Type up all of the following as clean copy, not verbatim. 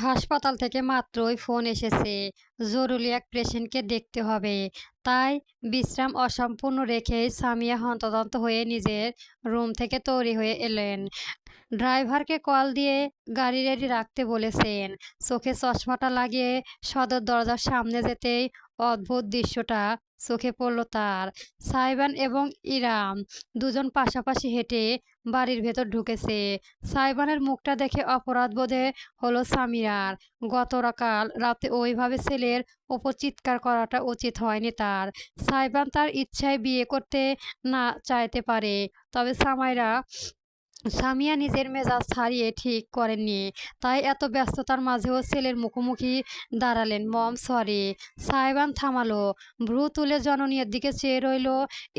হাসপাতাল থেকে মাত্রই ফোন এসেছে, জরুরি এক পেশেন্টকে দেখতে হবে। তাই বিশ্রাম অসম্পূর্ণ রেখেই সামিয়া হন্তদন্ত হয়ে নিজের রুম থেকে তৈরি হয়ে এলেন। ড্রাইভারকে কল দিয়ে গাড়ি রেডি রাখতে বলেছেন। চোখে চশমাটা লাগিয়ে সদর দরজার সামনে যেতেই অদ্ভুত দৃশ্যটা চোখে পড়ল তার। সাইবান এবং ইরাম দুজন পাশাপাশি হেঁটে বাড়ির ভেতর ঢুকেছে। সাইবানের মুখটা দেখে অপরাধ বোধে হলো সামিরার। গতকাল রাতে ওইভাবে ছেলের ওপর চিৎকার করাটা উচিত হয়নি তার। সাইবান তার ইচ্ছায় বিয়ে করতে না চাইতে পারে, তবে সামিয়া নিজের মেজাজ ছাড়িয়ে ঠিক করেননি। তাই এত ব্যস্ততার মাঝেও ছেলের মুখোমুখি দাঁড়ালেন। মম সরি। সাহেবান থামালো, ভ্রু তুলে জননীর দিকে চেয়ে রইল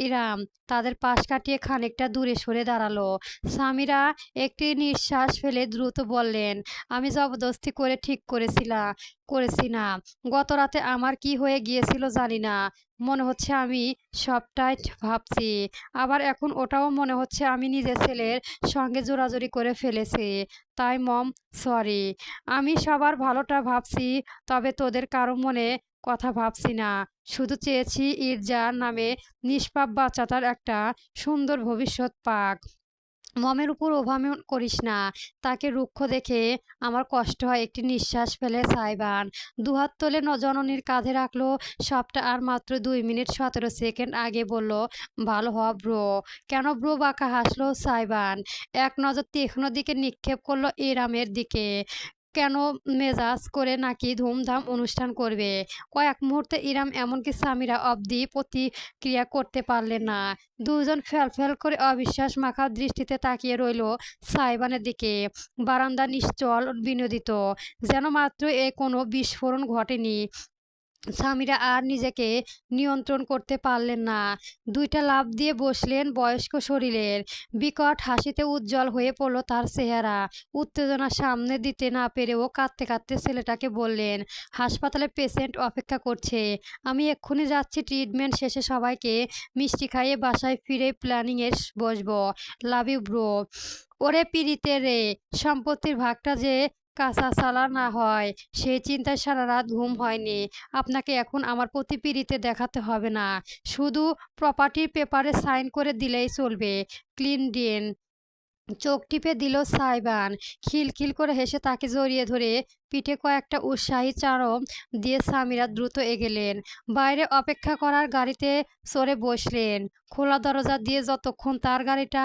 ইরাম। তাদের পাশ কাটিয়ে খানিকটা দূরে সরে দাঁড়ালো। সামিরা একটি নিঃশ্বাস ফেলে দ্রুত বললেন, আমি জবরদস্তি করে ঠিক করেছি না। গত রাতে আমার কি হয়ে গিয়েছিল জানি না। মনে হচ্ছে আমি সবটাই ভাবছি। আবার এখন ওটাও মনে হচ্ছে আমি নিজের ছেলের সঙ্গে জোরাজুরি করে ফেলেছি। তাই মম সরি। আমি সবার ভালোটা ভাবছি, তবে তোদের কারো মনে কথা ভাবছি না। শুধু চেয়েছি ইরজার নামে নিষ্পাপ বাচ্চাটার একটা সুন্দর ভবিষ্যৎ পাক। মমের উপর অভিমান করিস না। তাকে রুক্ষ দেখে আমার কষ্ট হয়। একটি নিঃশ্বাস ফেলে সাইবান দুহাত তুলে জননীর কাঁধে রাখলো। সবটা আর মাত্র 2 মিনিট 17 সেকেন্ড আগে বলল, ভালো হ ব্রো। কেন ব্রো? বাঁকা হাসলো সাইবান। এক নজর তীক্ষ্ণ দিকে নিক্ষেপ করলো ইরামের দিকে। কেন? মেজাজ করে নাকি ধুমধাম অনুষ্ঠান করবে? কয়েক মুহূর্তে ইরাম এমনকি সামিরা অবধি প্রতিক্রিয়া করতে পারলেন না। দুজন ফ্যাল করে অবিশ্বাস মাখা দৃষ্টিতে তাকিয়ে রইল সাইবানের দিকে। বারান্দা নিশ্চল বিনোদিত, যেন মাত্র কোনো বিস্ফোরণ ঘটেনি। সামিরা আর নিজেকে নিয়ন্ত্রণ করতে পারলেন না। দুইটা লাফ দিয়ে বসলেন। বয়স্ক শরীরের বিকট হাসিতে উজ্জ্বল হয়ে পড়ল তার চেহারা। উত্তেজনা সামনে দিতে না পেরেও কাঁদতে কাঁদতে ছেলেটাকে বললেন, হাসপাতালে পেশেন্ট অপেক্ষা করছে। আমি এক্ষুনি যাচ্ছি। ট্রিটমেন্ট শেষে সবাইকে মিষ্টি খাইয়ে বাসায় ফিরে প্ল্যানিংয়ে বসবো। Love you bro. ওরে পিরিতে রে, সম্পত্তির ভাগটা যে কাঁচা চালা না হয় সেই চিন্তায় সারা রাত ঘুম হয়নি। আপনাকে এখন আমার প্রতি পিরিতে দেখাতে হবে না, শুধু প্রপার্টির পেপারে সাইন করে দিলেই চলবে। Clean dean. চোখ টিপে দিল সাইবান। খিলখিল করে হেসে তাকে জড়িয়ে ধরে পিঠে কয়েকটা উৎসাহী চাড়ম দিয়ে সামিরা দ্রুত এগেলেন। বাইরে অপেক্ষা করার গাড়িতে চড়ে বসলেন। খোলা দরজা দিয়ে যতক্ষণ তার গাড়িটা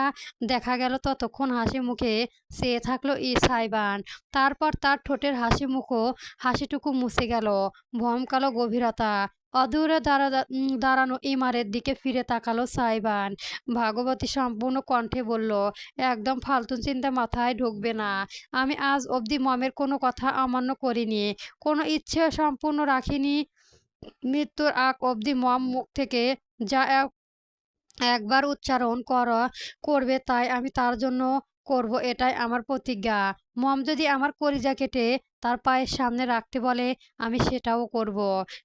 দেখা গেল ততক্ষণ হাসি মুখে চেয়ে থাকলো সাইবান। তারপর তার ঠোঁটের হাসিটুকু মুছে গেল। ভমকালো গভীরতা। অদূরে দাঁড়ানো ইমারের দিকে ফিরে তাকালো সাইবান। ভাগবতী সম্পূর্ণ কণ্ঠে বলল, একদম ফালতু চিন্তা মাথায় ঢুকবে না। আমি আজ অবধি মমের কোনো কথা অমান্য করিনি, কোনো ইচ্ছে সম্পূর্ণ রাখিনি। মৃত্যুর আগ অবধি মম মুখ থেকে যা একবার উচ্চারণ করবে তাই আমি তার জন্য করব, এটাই আমার প্রতিজ্ঞা। মম যদি আমার কলিজা কেটে তার পায়ের সামনে রাখতে বলে আমি সেটাও করব।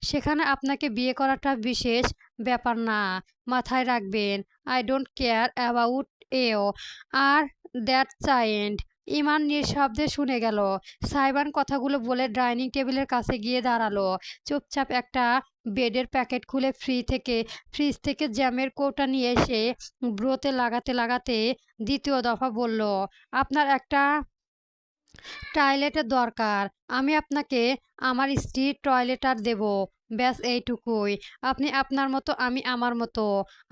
সেখানে আপনাকে বিয়ে করাটা বিশেষ ব্যাপার না, মাথায় রাখবেন। আই ডোন্ট কেয়ার অ্যাবাউট এও আর দ্যাট চাইল্ড। ইমান নিঃশব্দে শুনে গেল। সাইবান কথাগুলো বলে ডাইনিং টেবিলের কাছে গিয়ে দাঁড়ালো। চুপচাপ একটা বেডের প্যাকেট খুলে ফ্রিজ থেকে জ্যামের কৌটা নিয়ে এসে ব্রোতে লাগাতে লাগাতে দ্বিতীয় দফা বলল, আপনার একটা টয়লেটের দরকার। আমি আপনাকে আমার স্ত্রীর টয়লেটার দেব। ব্যাস এইটুকুই। আপনি আপনার মতো, আমি আমার মতো।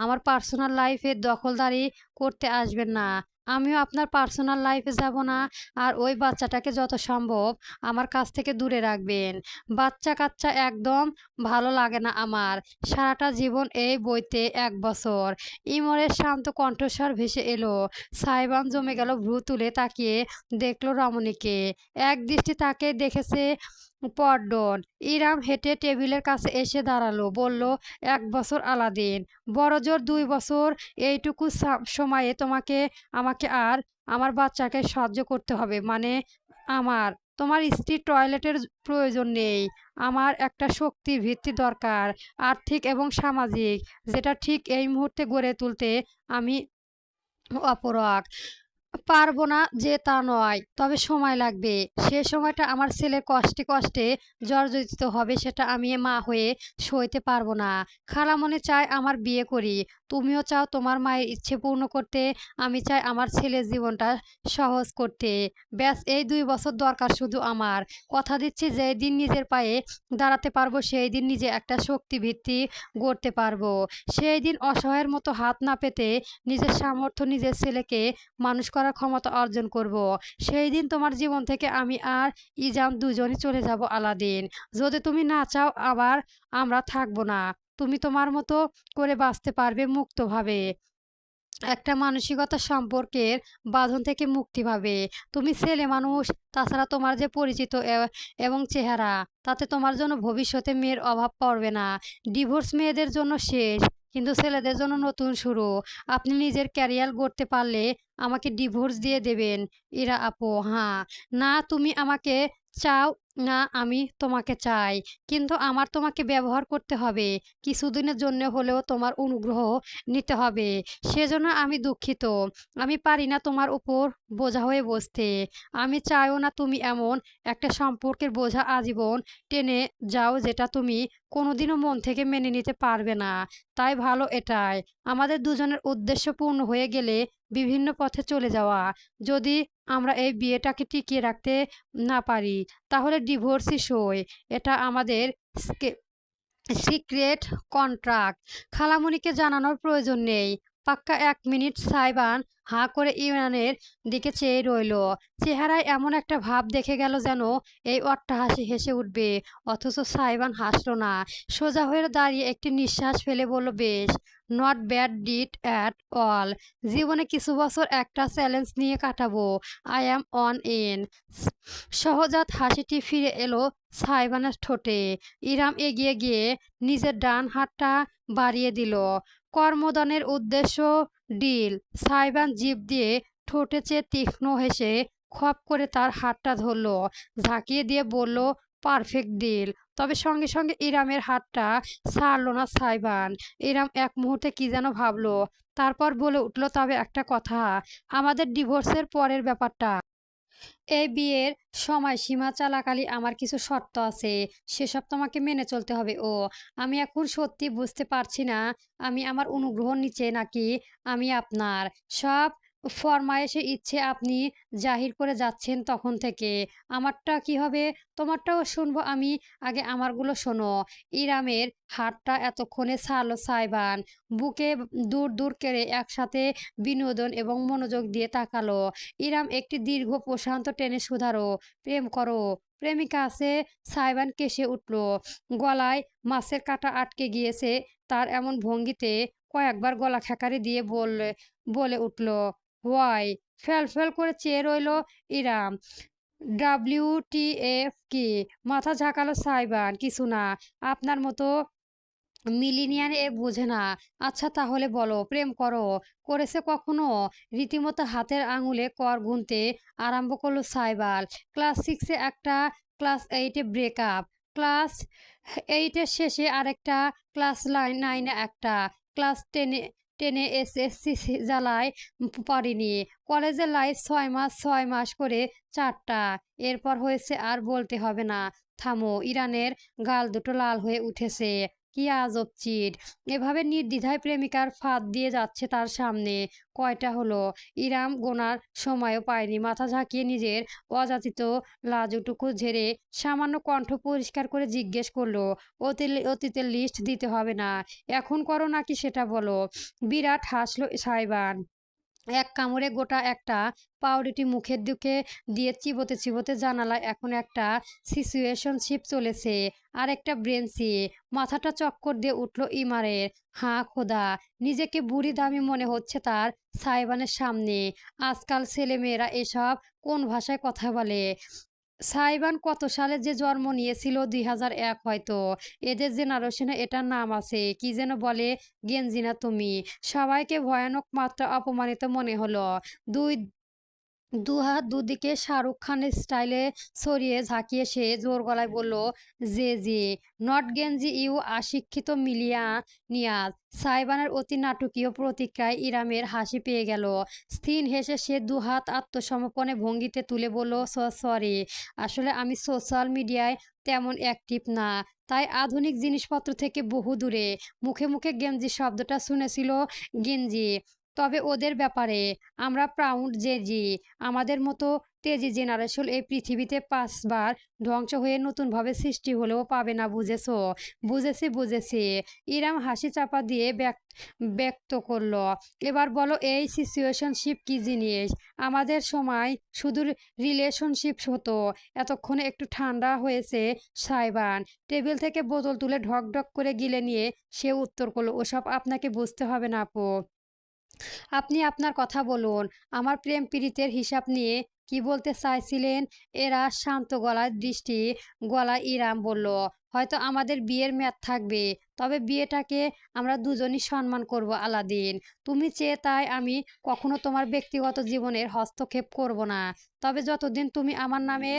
আমার পার্সোনাল লাইফের দখলদারি করতে আসবেন না। আমিও আপনার পার্সোনাল লাইফে যাব না। আর ওই বাচ্চাটাকে যত সম্ভব আমার কাছ থেকে দূরে রাখবেন। বাচ্চা কাচ্চা একদম ভালো লাগে না আমার। সারাটা জীবন এই বইতে 1 বছর। ইমরের শান্ত কণ্ঠস্বর ভেসে এলো। সাইবান জমে গেল। ভ্রু তুলে তাকিয়ে দেখল রমণীকে। এক দৃষ্টি তাকে দেখেছে পরডন। ইরাম হেঁটে টেবিলের কাছে এসে দাঁড়ালো। বলল, 1 বছর আলাদিন, বড়জোর 2 বছর। এইটুকু সময়ে আমাকে আর আমার বাচ্চাকে সহ্য করতে হবে মানে? তোমার স্ত্রীর টয়লেটের প্রয়োজন নেই। আমার একটা শক্তির ভিত্তি দরকার, আর্থিক এবং সামাজিক, যেটা ঠিক এই মুহূর্তে গড়ে তুলতে আমি অপরাগ। পারব না যে তা নয়, তবে সময় লাগবে। সে সময়টা আমার ছেলের কষ্টে কষ্টে জর্জরিত হবে, সেটা আমি মা হয়ে সইতে পারব না। খালামণি চায় আমার বিয়ে করি, তুমিও চাও তোমার মায়ের ইচ্ছে পূর্ণ করতে, আমি চাই আমার ছেলের জীবনটা সহজ করতে। ব্যাস এই 2 বছর দরকার শুধু আমার। কথা দিচ্ছি যেই দিন নিজের পায়ে দাঁড়াতে পারবো সেই দিন নিজে একটা শক্তি ভিত্তি গড়তে পারবো। সেই দিন অসহায়ের মতো হাত না পেতে নিজের সামর্থ্য নিজের ছেলেকে মানুষ করার ক্ষমতা অর্জন করব। সেই দিন তোমার জীবন থেকে আমি আর ইজাম দুজনই চলে যাব আলাদিন। যদি তুমি না চাও আবার আমরা থাকবো না। তুমি তোমার মতো করে বাঁচতে পারবে মুক্তভাবে। একটা মানসিকতা সম্পর্কের বাঁধন থেকে মুক্তি পাবে। তুমি ছেলে মানুষ, তাছাড়া তোমার যে পরিচিত এবং চেহারা, তাতে তোমার জন্য ভবিষ্যতে মেয়ের অভাব পড়বে না। ডিভোর্স মেয়েদের জন্য শেষ, কিন্তু ছেলেদের জন্য নতুন শুরু। আপনি নিজের ক্যারিয়ার গড়তে পারলে আমাকে ডিভোর্স দিয়ে দেবেন। ইরা আপু: হ্যাঁ। না তুমি আমাকে চাও, না আমি তোমাকে চাই, কিন্তু আমার তোমাকে ব্যবহার করতে হবে। কিছুদিনের জন্য হলেও তোমার অনুগ্রহ নিতে হবে। সেজন্য আমি দুঃখিত। আমি পারি না তোমার উপর বোঝা হয়ে বসতে। আমি চাইও না তুমি এমন একটা সম্পর্কের বোঝা আজীবন টেনে যাও যেটা তুমি কোনোদিনও মন থেকে মেনে নিতে পারবে না। তাই ভালো এটাই, আমাদের দুজনের উদ্দেশ্য পূর্ণ হয়ে গেলে বিভিন্ন পথে চলে যাওয়া। যদি আমরা এই বিয়েটাকে টিকিয়ে রাখতে না পারি, তাহলে ডিভোর্সই সই। এটা আমাদের সিক্রেট কন্ট্রাক্ট। খালামণিকে জানানোর প্রয়োজন নেই। পাক্কা 1 মিনিট সাইবান হাঁ করে ইমরানের দিকে চেয়ে রইল। চেহারায় এমন একটা ভাব দেখে গেল যেন এই অট্টহাসি হেসে উঠবে, অথচ সাইবান হাসল না। সোজা হয়ে দাঁড়িয়ে একটি নিঃশ্বাস ফেলে বলল, বেশ, নট ব্যাড ডিট অ্যাট অল। জীবনে কিছু বছর একটা চ্যালেঞ্জ নিয়ে কাটাবো। I am on in. সহজাত হাসিটি ফিরে এলো সাইবানের ঠোঁটে। ইরাম এগিয়ে গিয়ে নিজের ডান হাতটা বাড়িয়ে দিল। কর্মদানের উদ্দেশ্য ডিল। সাইবান জিভ দিয়ে ঠোঁটে চেয়ে তীক্ষ্ণ হেসে খপ করে তার হাতটা ধরল, ঝাঁকিয়ে দিয়ে বলল, পারফেক্ট ডিল। তবে সঙ্গে সঙ্গে ইরামের হাতটা ছাড়ল না সাইবান। ইরাম এক মুহূর্তে কি যেন ভাবলো, তারপর বলে উঠল, তবে একটা কথা, আমাদের ডিভোর্সের পরের ব্যাপারটা, এই বিয়ের সময়সীমা চলাকালীন আমার কিছু শর্ত আছে, সেসব তোমাকে মেনে চলতে হবে। ও, আমি এখন সত্যি বুঝতে পারছি না আমি আমার অনুগ্রহ নিচে নাকি আমি আপনার। সব ফরমায়েশে ইচ্ছে আপনি জাহির করে যাচ্ছেন তখন থেকে। আমারটা কি হবে? তোমারটাও শুনবো আমি, আগে আমারগুলো শোনো। ইরামের হাতটা এতক্ষণে ছাড়লো সাইবান। বুকে দূর দূর কেড়ে একসাথে বিনোদন এবং মনোযোগ দিয়ে তাকালো। ইরাম একটি দীর্ঘ প্রশান্ত টেনে শুধারো, প্রেম করো। প্রেমিকা আছে? সাইবান কেসে উঠল। গলায় মাছের কাঁটা আটকে গিয়েছে তার এমন ভঙ্গিতে কয়েকবার গলা খেকারি দিয়ে বলে উঠল, হোয়াই। ফ্যাল ফ্যাল করে চেয়ে রইল ইরাম। WTF কি? মাথা ঝাঁকালো সাইবান, কিছু না, আপনার মতো মিলিনিয়ার এ বোঝে না। আচ্ছা তাহলে বলো, প্রেম করেছে কখনো? রীতিমতো হাতের আঙুলে কর গুনতে আরম্ভ করলো সাইবাল। ক্লাস 6-এ একটা, ক্লাস 8-এ ব্রেকআপ, ক্লাস 8-এর শেষে আরেকটা, ক্লাস 9-এ একটা, ক্লাস 10-এ SSC জ্বালায় পারিনি। কলেজের লাইফ 6 মাস 6 মাস করে 4টা। এরপর হয়েছে আর বলতে হবে না। থামো। ইরানের গাল দুটো লাল হয়ে উঠেছে। কি আজব চিট! এভাবে নির্দ্বিধায় প্রেমিকার ফাঁদ দিয়ে যাচ্ছে তার সামনে। কয়টা হলো? ইরাম গোনার সময়ও পায়নি। মাথা ঝাঁকিয়ে নিজের অযাচিত লাজুকটুকু ঝেড়ে সামান্য কণ্ঠ পরিষ্কার করে জিজ্ঞেস করলো, অতীতের লিস্ট দিতে হবে না, এখন করো নাকি সেটা বলো। বিরাট হাসলো সাইবান। এক কামড়ে গোটা একটা পাউরুটি মুখের দিকে দিয়ে চিবোতে চিবোতে জানালায় এখন একটা সিচুয়েশনশিপ চলেছে, আর একটা ব্রেনসি। মাথাটা চক্কর দিয়ে উঠল ইমারের। হাঁ খোদা, নিজেকে বুড়ি দামি মনে হচ্ছে তার সাইবানের সামনে। আজকাল ছেলেমেয়েরা এসব কোন ভাষায় কথা বলে? সাইবান কত সালে যে জন্ম নিয়েছিল, 2001 হয়তো। এদের জেনারেশনে এটার নাম আছে, কি যেন বলে, গেঞ্জিনা তুমি। সবাইকে ভয়ানক মাত্রা অপমানিত মনে হলো। দুই দুহাত দুদিকে শাহরুখ খানের স্টাইলে ছড়িয়ে ঝাঁকিয়ে সে জোর গলায় বলল, যে জি, নট গেঞ্জি ইউ অশিক্ষিত মিলিয়া নিয়াজ। সাইবানের অতি নাটকীয় প্রতিক্রিয়ায় ইরামের হাসি পেয়ে গেল। স্থির হেসে সে দুহাত আত্মসমর্পণে ভঙ্গিতে তুলে বলল, সরি, আসলে আমি সোশ্যাল মিডিয়ায় তেমন অ্যাক্টিভ না, তাই আধুনিক জিনিসপত্র থেকে বহু দূরে। মুখে মুখে গেঞ্জি শব্দটা শুনেছিল গেঞ্জি, তবে ওদের ব্যাপারে আমরা প্রাউড যে জি, আমাদের মতো তেজি জেনারেশন এই পৃথিবীতে 5 বার ধ্বংস হয়ে নতুনভাবে সৃষ্টি হলেও পাবে না, বুঝেছো? বুঝেছি। ইরাম হাসি চাপা দিয়ে ব্যক্ত করলো, এবার বলো এই সিচুয়েশনশিপ কি জিনিস? আমাদের সময় শুধু রিলেশনশিপ হতো। এতক্ষণে একটু ঠান্ডা হয়েছে সাইবান টেবিল থেকে বোতল তুলে ঢক ঢক করে গিলে নিয়ে সে উত্তর করলো, ওসব আপনাকে বুঝতে হবে না আপু, আপনি আপনার কথা বলুন। আমার প্রেম পীড়িতের হিসাব নিয়ে কি বলতে চাইছিলেন? এরা শান্ত গলায় ইরাম বলল, হয়তো আমাদের বিয়ের মেয়াদ থাকবে, তবে বিয়েটাকে আমরা দুজনই সম্মান করব আলাদিন। তুমি চেয়ে তাই আমি কখনো তোমার ব্যক্তিগত জীবনের হস্তক্ষেপ করব না। তবে যতদিন তুমি আমার নামে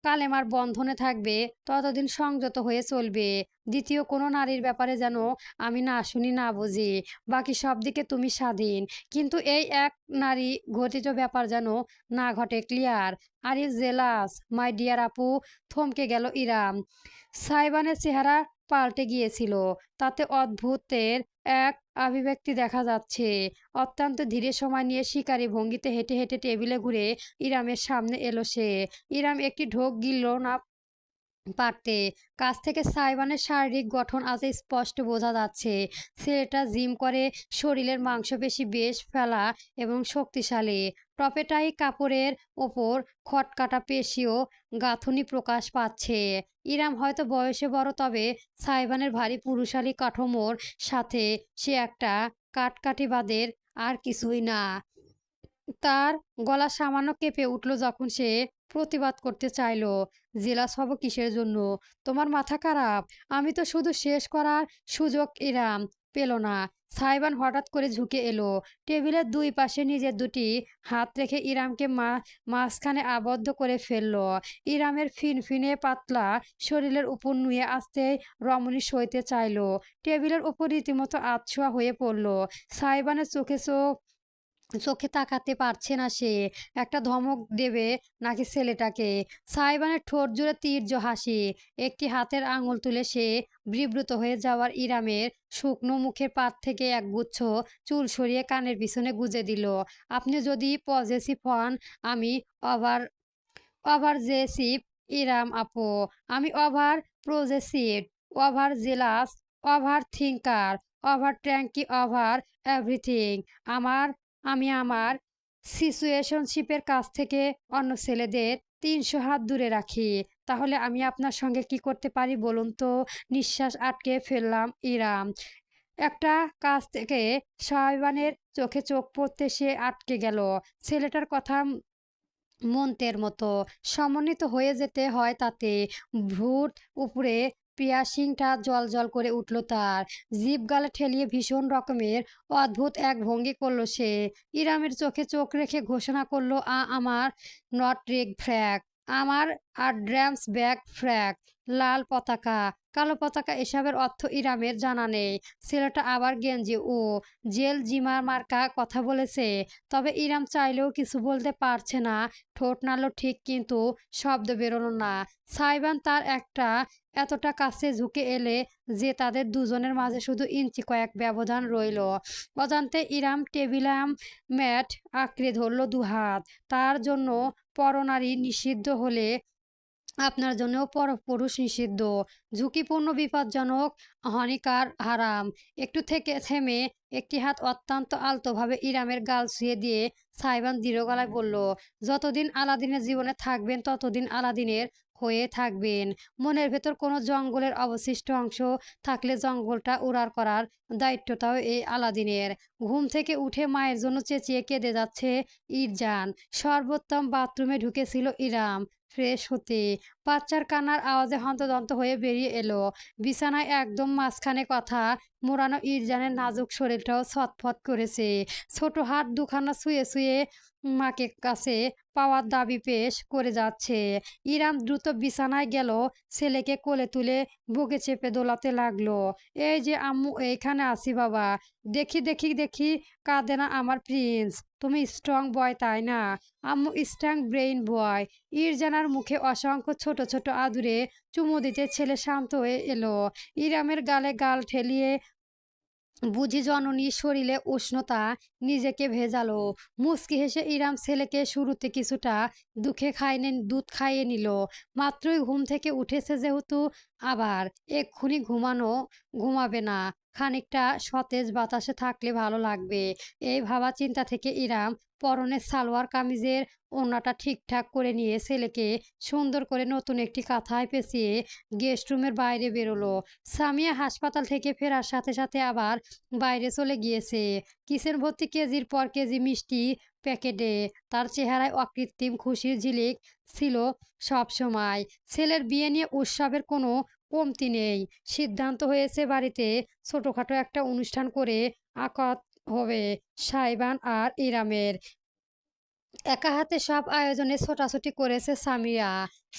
কালেমার বন্ধনে থাকবে ততদিন সংযত হয়ে চলবে। দ্বিতীয় কোনো নারীর ব্যাপারে যেন আমি না শুনি না বুঝি। বাকি সব দিকে তুমি স্বাধীন, কিন্তু এই এক নারী ঘটিত ব্যাপার যেন না ঘটে। Clear? Are you jealous my dear আপু? থমকে গেল ইরাম। সাইবানের চেহারা পাল্টে গিয়েছিল, তাতে অদ্ভুতের এক অভিব্যক্তি দেখা যাচ্ছে। অত্যন্ত ধীরে সময় নিয়ে শিকারী ভঙ্গিতে হেঁটে হেঁটে টেবিলে ঘুরে ইরামের সামনে এলো সে। ইরাম একটি ঢোক গিলল না পারতে। কাছ থেকে সাইবানের শারীরিক গঠন আজ স্পষ্ট বোঝা যাচ্ছে। ছেলেটা জিম করে, শরীরের মাংসপেশি বেশ ফেলা এবং শক্তিশালী। টপেটাই কাপড়ের ওপর খটকাটা পেশিও গাঁথুনি প্রকাশ পাচ্ছে। ইরাম হয়তো বয়সে বড়, তবে সাইবানের ভারী পুরুষালী কাঠামোর সাথে সে একটা কাটকাটিবাদের আর কিছুই না। তার গলা সামান্য কেঁপে উঠল যখন সে প্রতিবাদ করতে চাইল, জেলাস হব কিসের জন্য? তোমার মাথা খারাপ? আমি তো শুধু শেষ করার সুযোগ ইরাম পেল না। সাইবান হঠাৎ করে ঝুঁকে এলো, টেবিলের দুই পাশে নিজের দুটি হাত রেখে ইরামকে মাঝখানে আবদ্ধ করে ফেলল। ইরামের ফিনফিনে পাতলা শরীরের উপর নুয়ে আসতে রমণী সইতে চাইল। টেবিলের উপর রীতিমতো আধশোয়া হয়ে পড়ল। সাইবানের চোখে তাকাতে পারছে না সে। একটা ধমক দেবে নাকি ছেলেটাকে? সাইবানের ঠোঁট জুড়ে তীর্য হাসি। একটি হাতের আঙুল তুলে সে বিব্রত হয়ে যাওয়ার ইরামের শুকনো মুখের পাত থেকে একগুচ্ছ চুল সরিয়ে কানের পিছনে গুজে দিল। আপনি যদি পজেসিভ হন, আমি ওভার ওভারজেসিভ ইরাম আপু। আমি over possessive, over jealous, over thinker, over tanky, over everything. আমার আমি আমার সিচুয়েশনশিপের কাছ থেকে অন্য ছেলেদের 300 হাত দূরে রাখি। তাহলে আমি আপনার সঙ্গে কি করতে পারি বলুন তো? নিঃশ্বাস আটকে ফেললাম ইরাম। একটা কাছ থেকে সাহেবানের চোখে চোখ পড়তে সে আটকে গেল। ছেলেটার কথা মন্ত্রের মতো সমন্বিত হয়ে যেতে হয় তাতে। ভ্রুর উপরে পিয়াসিংটা জল করে উঠল তার। জিভ গালে ঠেলিয়ে ভীষণ রকমের অদ্ভুত এক ভঙ্গি করলো সে। ইরামের চোখে চোখ রেখে ঘোষণা করলো, আমার নট রেগ ফ্র্যাক, আমার আর ড্রামস ব্যাগ ফ্র্যাক, লাল পতাকা, কালো পতাকা, এসবের অর্থ ইরামের জানা নেই। ছেলেটা আবার গেঞ্জি ও জেল জিমার মার্কা কথা বলেছে, তবে ইরাম চাইলেও কিছু বলতে পারছে না। ঠোঁট নাড়ল ঠিক, কিন্তু শব্দ বেরোলো না। সাইবান তার এতটা কাছে ঝুঁকে এলে যে তাদের দুজনের মাঝে শুধু ইঞ্চি কয়েক ব্যবধান রইল। অজান্তে ইরাম টেবিলাম ম্যাট আঁকড়ে ধরল দুহাত। তার জন্য পরনারী নিষিদ্ধ হলে আপনার জন্যও পরপুরুষ নিষিদ্ধ। ঝুঁকিপূর্ণ, বিপজ্জনক, হানিকার, হারাম। একটু থেকে থেমে একটি হাত অত্যন্ত আলতোভাবে ইরামের গাল ছুঁয়ে দিয়ে সাইবান দৃঢ় গলায় বলল, যতদিন আলাদিনের জীবনে থাকবেন ততদিন আলাদিনের হয়ে থাকবেন। মনের ভেতর কোনো জঙ্গলের অবশিষ্ট অংশ থাকলে জঙ্গলটা উড়ার করার দায়িত্বটাও এই আলাদিনের। ঘুম থেকে উঠে মায়ের জন্য চেঁচিয়ে কেঁদে যাচ্ছে ইরজান। সর্বোত্তম বাথরুমে ঢুকেছিল ইরাম। ফ্রেশ হতে। বাচ্চার কান্নার আওয়াজে হন্তদন্ত হয়ে বেরিয়ে এলো। বিছানায় একদম মাঝখানে কথা মোড়ানো ইরজানের নাজুক শরীরটাও ছটফট করেছে। ছোট হাত দুখানা ছুঁয়ে ছুঁয়ে মাকে কাছে পাওয়ার দাবি পেশ করে যাচ্ছে। ইরাম দ্রুত বিছানায় গেল, ছেলেকে কোলে তুলে বুকে চেপে দোলাতে লাগলো। এই যে আম্মু, এইখানে আছি বাবা। দেখি দেখি দেখি, কাঁদে না আমার প্রিন্স। তুমি স্ট্রং বয়, তাই না? আম্মু স্ট্রং ব্রেইন বয়। ইরজানার মুখে অসংখ্য ছোট ছোট আদুরে চুমু দিতে ছেলে শান্ত হয়ে এলো। ইরামের গালে গাল ঠেলিয়ে বুঝি জননীর শরীরে উষ্ণতা নিজেকে ভেজালো। মুচকি হেসে ইরাম ছেলেকে শুরুতে কিছুটা দুধ খাইয়ে নিল। মাত্রই ঘুম থেকে উঠেছে যেহেতু, আবার এক্ষুনি ঘুমাবে না। খানিকটা সতেজ বাতাসে থাকলে ভালো লাগবে, এই ভাবা চিন্তা থেকে ইরাম পরনের সালোয়ার কামিজের ওড়নাটা ঠিকঠাক করে নিয়ে ছেলেকে সুন্দর করে নতুন একটি কাঁথায় পেঁচিয়ে গেস্ট রুমের বাইরে বেরোলো। সামিয়া হাসপাতাল থেকে ফেরার সাথে সাথে আবার বাইরে চলে গিয়েছে। কিচেন ভর্তি কেজির পর কেজি মিষ্টি প্যাকেটে। তার চেহারায় অকৃত্রিম খুশির ঝিলিক ছিল সব সময়। ছেলের বিয়ে নিয়ে উৎসবের কোনো কমতি নেই। সিদ্ধান্ত হয়েছে বাড়িতে ছোটখাটো একটা অনুষ্ঠান করে আকত হবে সাইবান আর ইরামের। একা হাতে সব আয়োজনে ছোটাছুটি করেছে সামিয়া।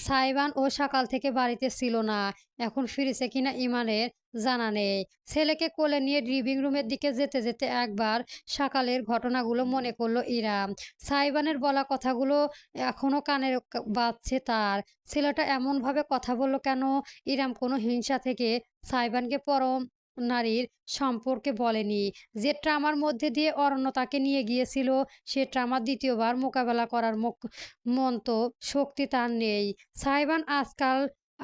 সাইবান ও সকাল থেকে বাড়িতে ছিল না, এখন ফিরেছে কিনা ইমানের জানা নেই। ছেলেকে কোলে নিয়ে লিভিং রুমের দিকে যেতে যেতে একবার সকালের ঘটনাগুলো মনে করলো ইরাম। সাইবানের বলা কথাগুলো এখনো কানে বাজছে তার। ছেলেটা এমনভাবে কথা বললো কেন? ইরাম কোনো হিংসা থেকে সাইবানকে পরম নারীর সম্পর্কে বলেনি। যে ট্রামার মধ্যে দিয়ে অরণ্য তাকে নিয়ে গিয়েছিল, সে ট্রামা দ্বিতীয়বার মোকাবেলা করার মতো শক্তি তার নেই। সাইবান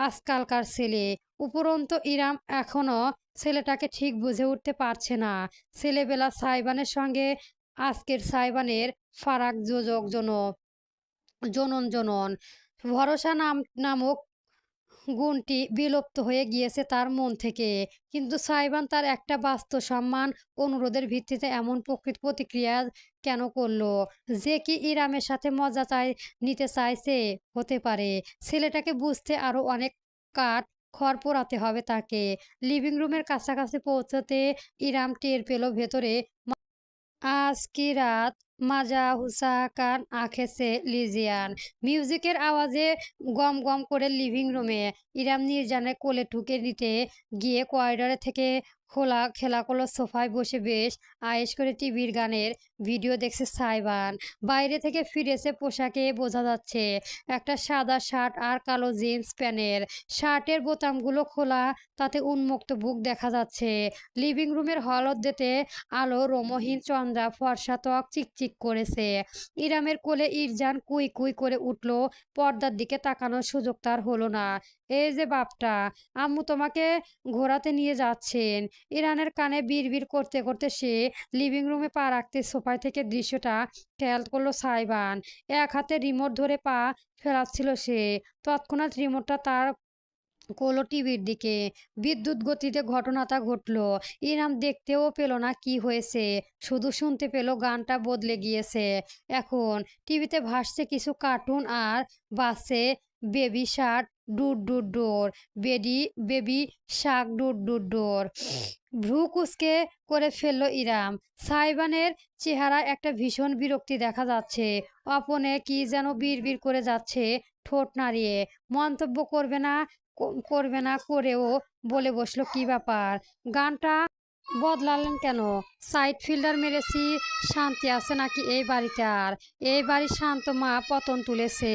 আজকালকার ছেলে। উপরন্তু ইরাম এখনো ছেলেটাকে ঠিক বুঝে উঠতে পারছে না। ছেলেবেলা সাইবানের সঙ্গে আজকের সাইবানের ফারাক জনন জনন। ভরসা নামক গুণটি বিলুপ্ত হয়ে গিয়েছে তার মন থেকে। কিন্তু সাইবান তার একটা বাস্তব সম্মান অনুরোধের ভিত্তিতে এমন প্রতিক্রিয়া কেন করলো? যে কি ইরামের সাথে মজা নিতে চাইছে? হতে পারে ছেলেটাকে বুঝতে আরো অনেক কাঠ খড় পোড়াতে হবে তাকে। লিভিং রুমের কাছাকাছি পৌঁছতে ইরাম টের পেল ভেতরে আজ কি রাত মাজা হুসা কান আঁখেছে লিজিয়ান। মিউজিকের আওয়াজে গম গম করে লিভিং রুমে ইরাম নির্জানের কোলে ঢুকে দিতে গিয়ে করিডোরে থেকে খেলা করলো সোফায় বসে বেশ আয়েশ করে টিভির গানের ভিডিও দেখছে সাইবান। বাইরে থেকে ফিরেছে পোশাকে বোঝা যাচ্ছে একটা সাদা শার্ট আর কালো জিন্স প্যান্টের। শার্টের বোতামগুলো খোলা, তাতে উন্মুক্ত বুক দেখা যাচ্ছে। লিভিং রুমের হলদেতে আলো রোমহীন চন্দ্রা ফর্সা ত্বক চিকচিক করেছে। ইরামের কোলে ইরজান কুই কুই করে উঠল। পর্দার দিকে তাকানোর সুযোগ তার হলো না। এই যে বাপটা, আম্মু তোমাকে ঘোরাতে নিয়ে যাচ্ছেন। ইরানের কানে বিড়বিড় করতে করতে সে লিভিং রুমে পা রাখতে সোফায় থেকে দৃশ্যটা খেয়াল করলো সাইবান। এক হাতে রিমোট ধরে পা ফেরাচ্ছিল সে। তৎক্ষণাৎ রিমোটটা তার করলো টিভির দিকে। বিদ্যুৎ গতিতে ঘটনাটা ঘটলো। ইরাম দেখতেও পেল না কি হয়েছে, শুধু শুনতে পেল গানটা বদলে গিয়েছে। এখন টিভিতে ভাসছে কিছু কার্টুন আর বাসে বেবি শার্ক ডুর ডুর ডোর, বেবি শার্ক ডুর ডুর ডোর। ভ্রু কুচকে করে ফেললো ইরাম। সাইবানের চেহারায় একটা ভীষণ বিরক্তি দেখা যাচ্ছে। অপনে কি যেন বিড়বিড় করে যাচ্ছে ঠোঁট নাড়িয়ে। মন্তব্য করবে না করেও বলে বসলো, কি ব্যাপার, গানটা বদলালেন কেন? সাইড ফিল্ডার মেরেছি, শান্তি আছে নাকি এই বাড়িতে? আর এই বাড়ির শান্ত মা পতন তুলেছে,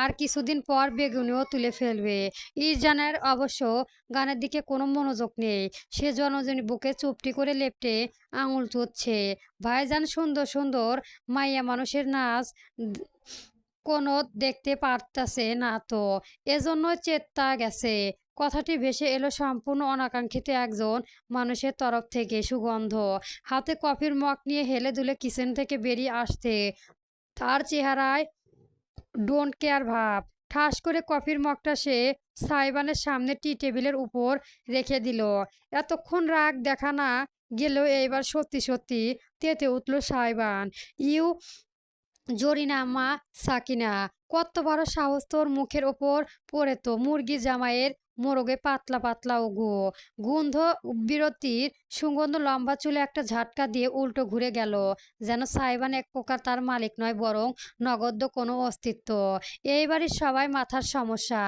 আর কিছুদিন পর বেগুনিও তুলে ফেলবে। ইরজানের অবশ্য গানের দিকে কোনো মনোযোগ নেই। সে জনজনী বুকে চুপটি করে লেপ্টে আঙুল চুষছে। ভাইজান সুন্দর সুন্দর মাইয়া মানুষের নাচ কোনো দেখতে পারতাছে না তো, এজন্য চেত্তা গেছে। কথাটি ভেসে এলো সম্পূর্ণ অনাকাঙ্ক্ষিত একজন মানুষের তরফ থেকে। সুগন্ধ হাতে কফির মগ নিয়ে হেলে দুলে কিচেন থেকে বেরিয়ে আসতে তার চেহারায় ডোন্ট কেয়ার ভাব। ঠাস করে কফির মগটা সে সাইবানের সামনে টি টেবিলের উপর রেখে দিল। এতক্ষণ রাগ দেখা না গেলেও এইবার সত্যি সত্যি তেতে উঠল সাইবান। ইউ জরিনা মা সাকিনা, কত বড় সাহস তোর মুখের ওপর পড়ে তো মুরগি জামাইয়ের মোরগে পাতলা পাতলা ওগো গন্ধ বিরতির সুগন্ধ লম্বা চুলে একটা ঝাটকা দিয়ে উল্টো ঘুরে গেল, যেন সাইবান এক প্রকার তার মালিক নয় বরং নগদ্য কোনো অস্তিত্ব। এই বাড়ির সবাই মাথার সমস্যা,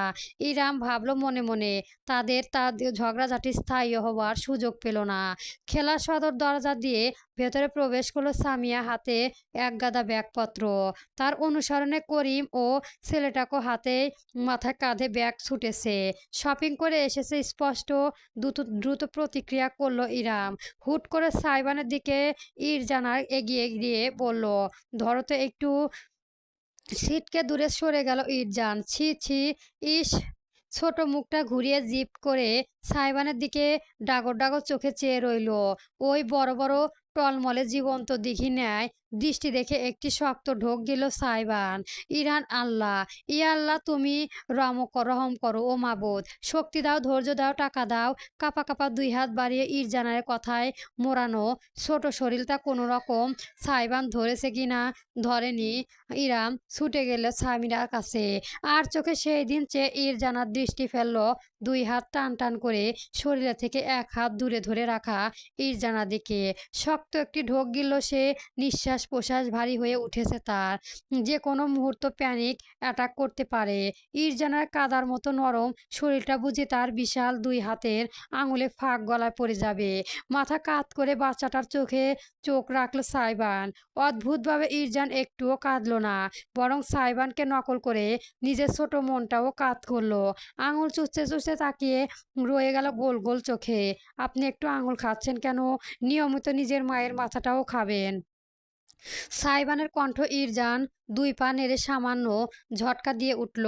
ইরাম ভাবলো মনে মনে। তাদের ঝগড়াঝাটি স্থায়ী হওয়ার সুযোগ পেল না। খেলার সদর দরজা দিয়ে ভেতরে প্রবেশ করলো সামিয়া, হাতে এক গাদা ব্যাগপত্র। তার অনুসরণে করিম ও ছেলেটাকে হাতে মাথায় কাঁধে ব্যাগ ছুটেছে। শপিং করে এসেছে স্পষ্ট। দ্রুত দ্রুত প্রতিক্রিয়া করলো ইরাম। হুট করে সাইবানের দিকে জানার এগিয়ে গিয়ে বলল, ধরো তো একটু। ছিটকে দূরে সরে গেল ঈদজান। ছি ছি, ইস। ছোট মুখটা ঘুরিয়ে জিভ করে সাইবানের দিকে ডাগর ডাগর চোখে চেয়ে রইল। ওই বড় বড় টলমলে জীবন্ত দিঘি ন্যায় দৃষ্টি দেখে একটি শক্ত ঢোক গেল সাইবান। ইরান আল্লাহ, ইয়া আল্লাহ, তুমি রহম করো ও মাবুদ, শক্তি দাও, ধৈর্য দাও, টাকা দাও। কাপা কাপা দুই হাত বাড়িয়ে জানার কথায় মোড়ানো ছোট শরীরটা কোনো রকম সাইবান ধরেছে কিনা ধরেনি। ইরাম ছুটে গেল সামিরার কাছে। আর চোখে সেই দিন চেয়ে জানার দৃষ্টি ফেলল দুই হাত টান টান করে শরীরে থেকে এক হাত দূরে ধরে রাখা জানার দিকে। শক্ত একটি ঢোক গিলল সে। নিঃশ্বাস প্রশ্বাস ভারী হয়ে উঠেছে তার। যে কোনো মুহূর্ত প্যানিক অ্যাটাক করতে পারে। জানার কাদার মতো নরম শরীরটা বুঝি তার বিশাল দুই হাতের আঙুলে ফাঁক গলায় পড়ে যাবে। মাথা কাত করে বাচ্চাটার চোখে চোখ রাখল সাইবান। অদ্ভুতভাবে ইরজান একটুও কাঁদল না, বরং সাইবানকে নকল করে নিজের ছোট মনটাও কাত করলো। আঙুল চুষতে চুষতে তাকিয়ে রয়ে গেল গোল গোল চোখে। আপনি একটু আঙুল খাচ্ছেন কেন? নিয়মিত নিজের মায়ের মাথাটাও খাবেন। সাইবানের কণ্ঠ ইরজান দুই পা নেড়ে সামান্য ঝটকা দিয়ে উঠল।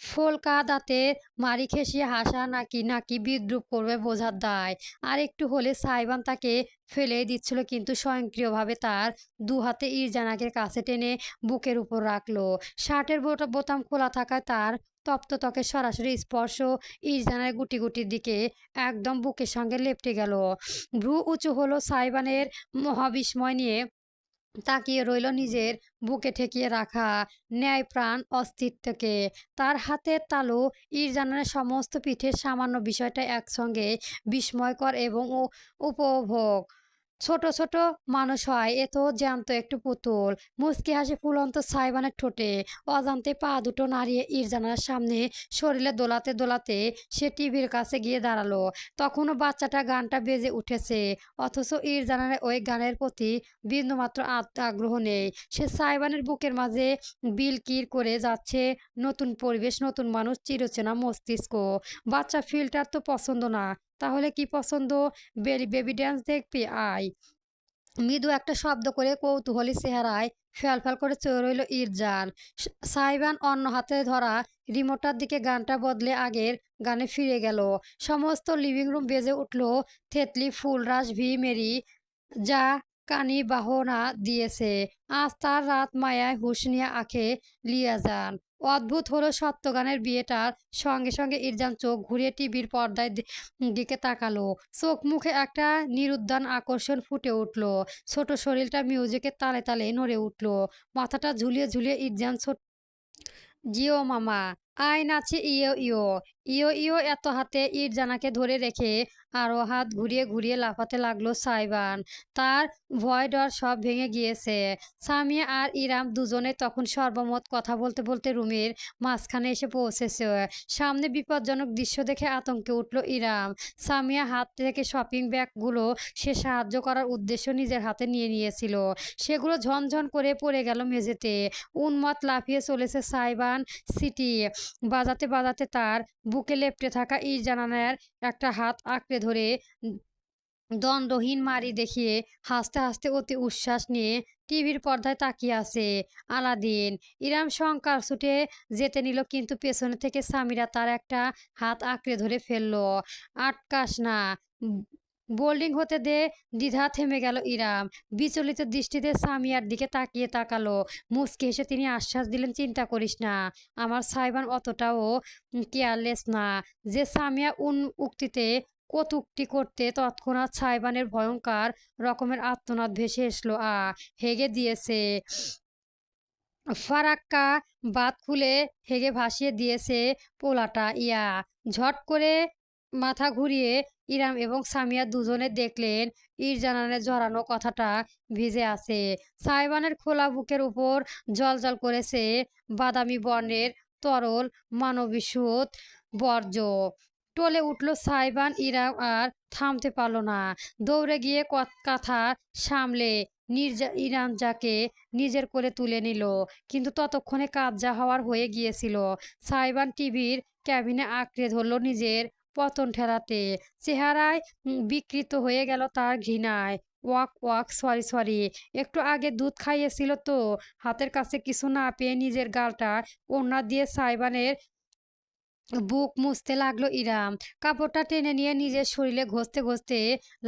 ফোলকা দাঁতে মারি খেসিয়ে হাসা নাকি নাকি বিদ্রুপ করবে বোঝার দায়। আর একটু হলে সাইবান তাকে ফেলেই দিচ্ছিল, কিন্তু স্বয়ংক্রিয়ভাবে তার দু হাতে ইরজানাকে কাছে টেনে বুকের উপর রাখলো। শার্টের বোতাম খোলা থাকায় তার তপ্ত ত্বকের সরাসরি স্পর্শ ইরজানের গুটি গুটির দিকে একদম বুকের সঙ্গে লেপটে গেল। ভ্রু উঁচু হলো সাইবানের, মহাবিস্ময় নিয়ে তাকিয়ে রইল নিজের বুকে ঠেকিয়ে রাখা ন্যায়প্রাণ অস্তিত্বকে। তার হাতের তালু ইরজানের সমস্ত পিঠের সামান্য বিষয়টা একসঙ্গে বিস্ময়কর এবং উপভোগ। ছোট ছোট মানুষ হয়, এ তো জ্যান্ত একটু পুতুল। মুচকি হাসি ফুলন্ত সাইবানের ঠোঁটে। অজান্তে পা দুটো নাড়িয়ে ইরজানার সামনে শরীরে দোলাতে দোলাতে সে টিভির কাছে গিয়ে দাঁড়ালো। তখনও বাচ্চাটা গানটা বেজে উঠেছে, অথচ ইরজানার ওই গানের প্রতি বিন্দুমাত্র আগ্রহ নেই। সে সাইবানের বুকের মাঝে বিলকির করে যাচ্ছে। নতুন পরিবেশ, নতুন মানুষ, চিরচেনা মস্তিষ্ক। বাচ্চা ফিল্টার তো পছন্দ না, তাহলে কি পছন্দ? বেবি ড্যান্স দেখবি? আয়। মৃদু একটা শব্দ করে কৌতূহলী চেহারায় ফ্যাল ফ্যাল করে চেয়ে রইল ইরজান। সাইবান অন্য হাতে ধরা রিমোটার দিকে গানটা বদলে আগের গানে ফিরে গেল। সমস্ত লিভিং রুম বেজে উঠল থেতলি ফুলরাজ ভি মেরি, যা কানি বাহনা দিয়েছে। আজ তার রাত মায়ায় হুঁশ নিয়ে আঁখে লিয়া যান। অদ্ভুত হলো সত্য গানের বিয়েটার সঙ্গে সঙ্গে ইরজান চোখ ঘুরিয়ে টিভির পর্দায় দিকে তাকালো। চোখ মুখে একটা নিরুদ্যান আকর্ষণ ফুটে উঠল। ছোট শরীরটা মিউজিকের তালে তালে নড়ে উঠল। মাথাটা ঝুলিয়ে ঝুলিয়ে ইরজান জিও মামা, আয় নাচি ইয়ো ইয়ো। ইয়ো ইয়ো এত হাতে ইরজানাকে ধরে রেখে আরো হাত ঘুরিয়ে ঘুরিয়ে লাফাতে লাগলো সাইবান। তার ভয় ডর সব ভেঙে গিয়েছে। সামিয়া আর ইরাম দুজনে তখন সর্বমত কথা বলতে বলতে রুমের মাঝখানে এসে পৌঁছেছে। সামনে বিপজ্জনক দৃশ্য দেখে আতঙ্কে উঠল ইরাম। সামিয়া হাত থেকে শপিং ব্যাগগুলো সে সাহায্য করার উদ্দেশ্য নিজের হাতে নিয়ে নিয়েছিল, সেগুলো ঝনঝন করে পড়ে গেল মেঝেতে। উন্মাদ লাফিয়ে চলেছে সাইবান। সিটি বাজাতে বাজাতে তার বুকে লেপ্টে থাকা ইরজানানের একটা হাত আঁকড়ে ধরে দণ্ডহীন মারি দেখিয়ে হাসতে হাসতে অতি উচ্ছ্বাস নিয়ে টিভির পর্দায় তাকিয়ে আছে আলাদিন। ইরাম শঙ্কার ছুটে যেতে নিল, কিন্তু পেছনে থেকে সামিরা তার একটা হাত আঁকড়ে ধরে ফেলল। আটকাস না, বোল্ডিং হতে দে। দ্বিধা থেমে গেল ইরাম। বিচলিত দৃষ্টিতে সামিয়ার দিকে তাকালো। মুচকি হেসে তিনি আশ্বাস দিলেন, চিন্তা করিস না, আমার সাইবান অতটাও কেয়ারলেস না যে সামিয়া উক্তিতে কটূক্তি করতে তৎক্ষণাৎ সাইবানের ভয়ঙ্কর রকমের আর্তনাদ ভেসে এসলো। হেগে দিয়েছে। ফারাক্কা বাঁধ খুলে হেগে ভাসিয়ে দিয়েছে পোলাটা ঝট করে মাথা ঘুরিয়ে ইরাম এবং সামিয়া দুজনে দেখলেন ইরজানানের জড়ানো কথাটা ভিজে আছে। সাইবানের খোলা বুকের উপর জ্বলজ্বল করেছে বাদামি বর্ণের তরল মানবীয় বর্জ্য। টলে উঠল সাইবান। ইরাম আর থামতে পারল না। দৌড়ে গিয়ে কাঁথা সামলে ইরামজাকে নিজের কোলে তুলে নিল। কিন্তু ততক্ষণে কাজ যা হওয়ার হয়ে গিয়েছিল। সাইবান টিভির ক্যাবিনে আঁকড়ে ধরল নিজের পতন ঠেলাতে। চেহারায় বিকৃত হয়ে গেল তার ঘৃণায়। ওয়াক ওয়াক, সরি সরি, একটু আগে দুধ খাইয়েছিল তো। হাতের কাছে কিছু না পেয়ে নিজের গালটা ওড়না দিয়ে সাইবানের বুক মুছতে লাগলো ইরাম। কাপড়টা টেনে নিয়ে নিজের শরীরে ঘষতে ঘষতে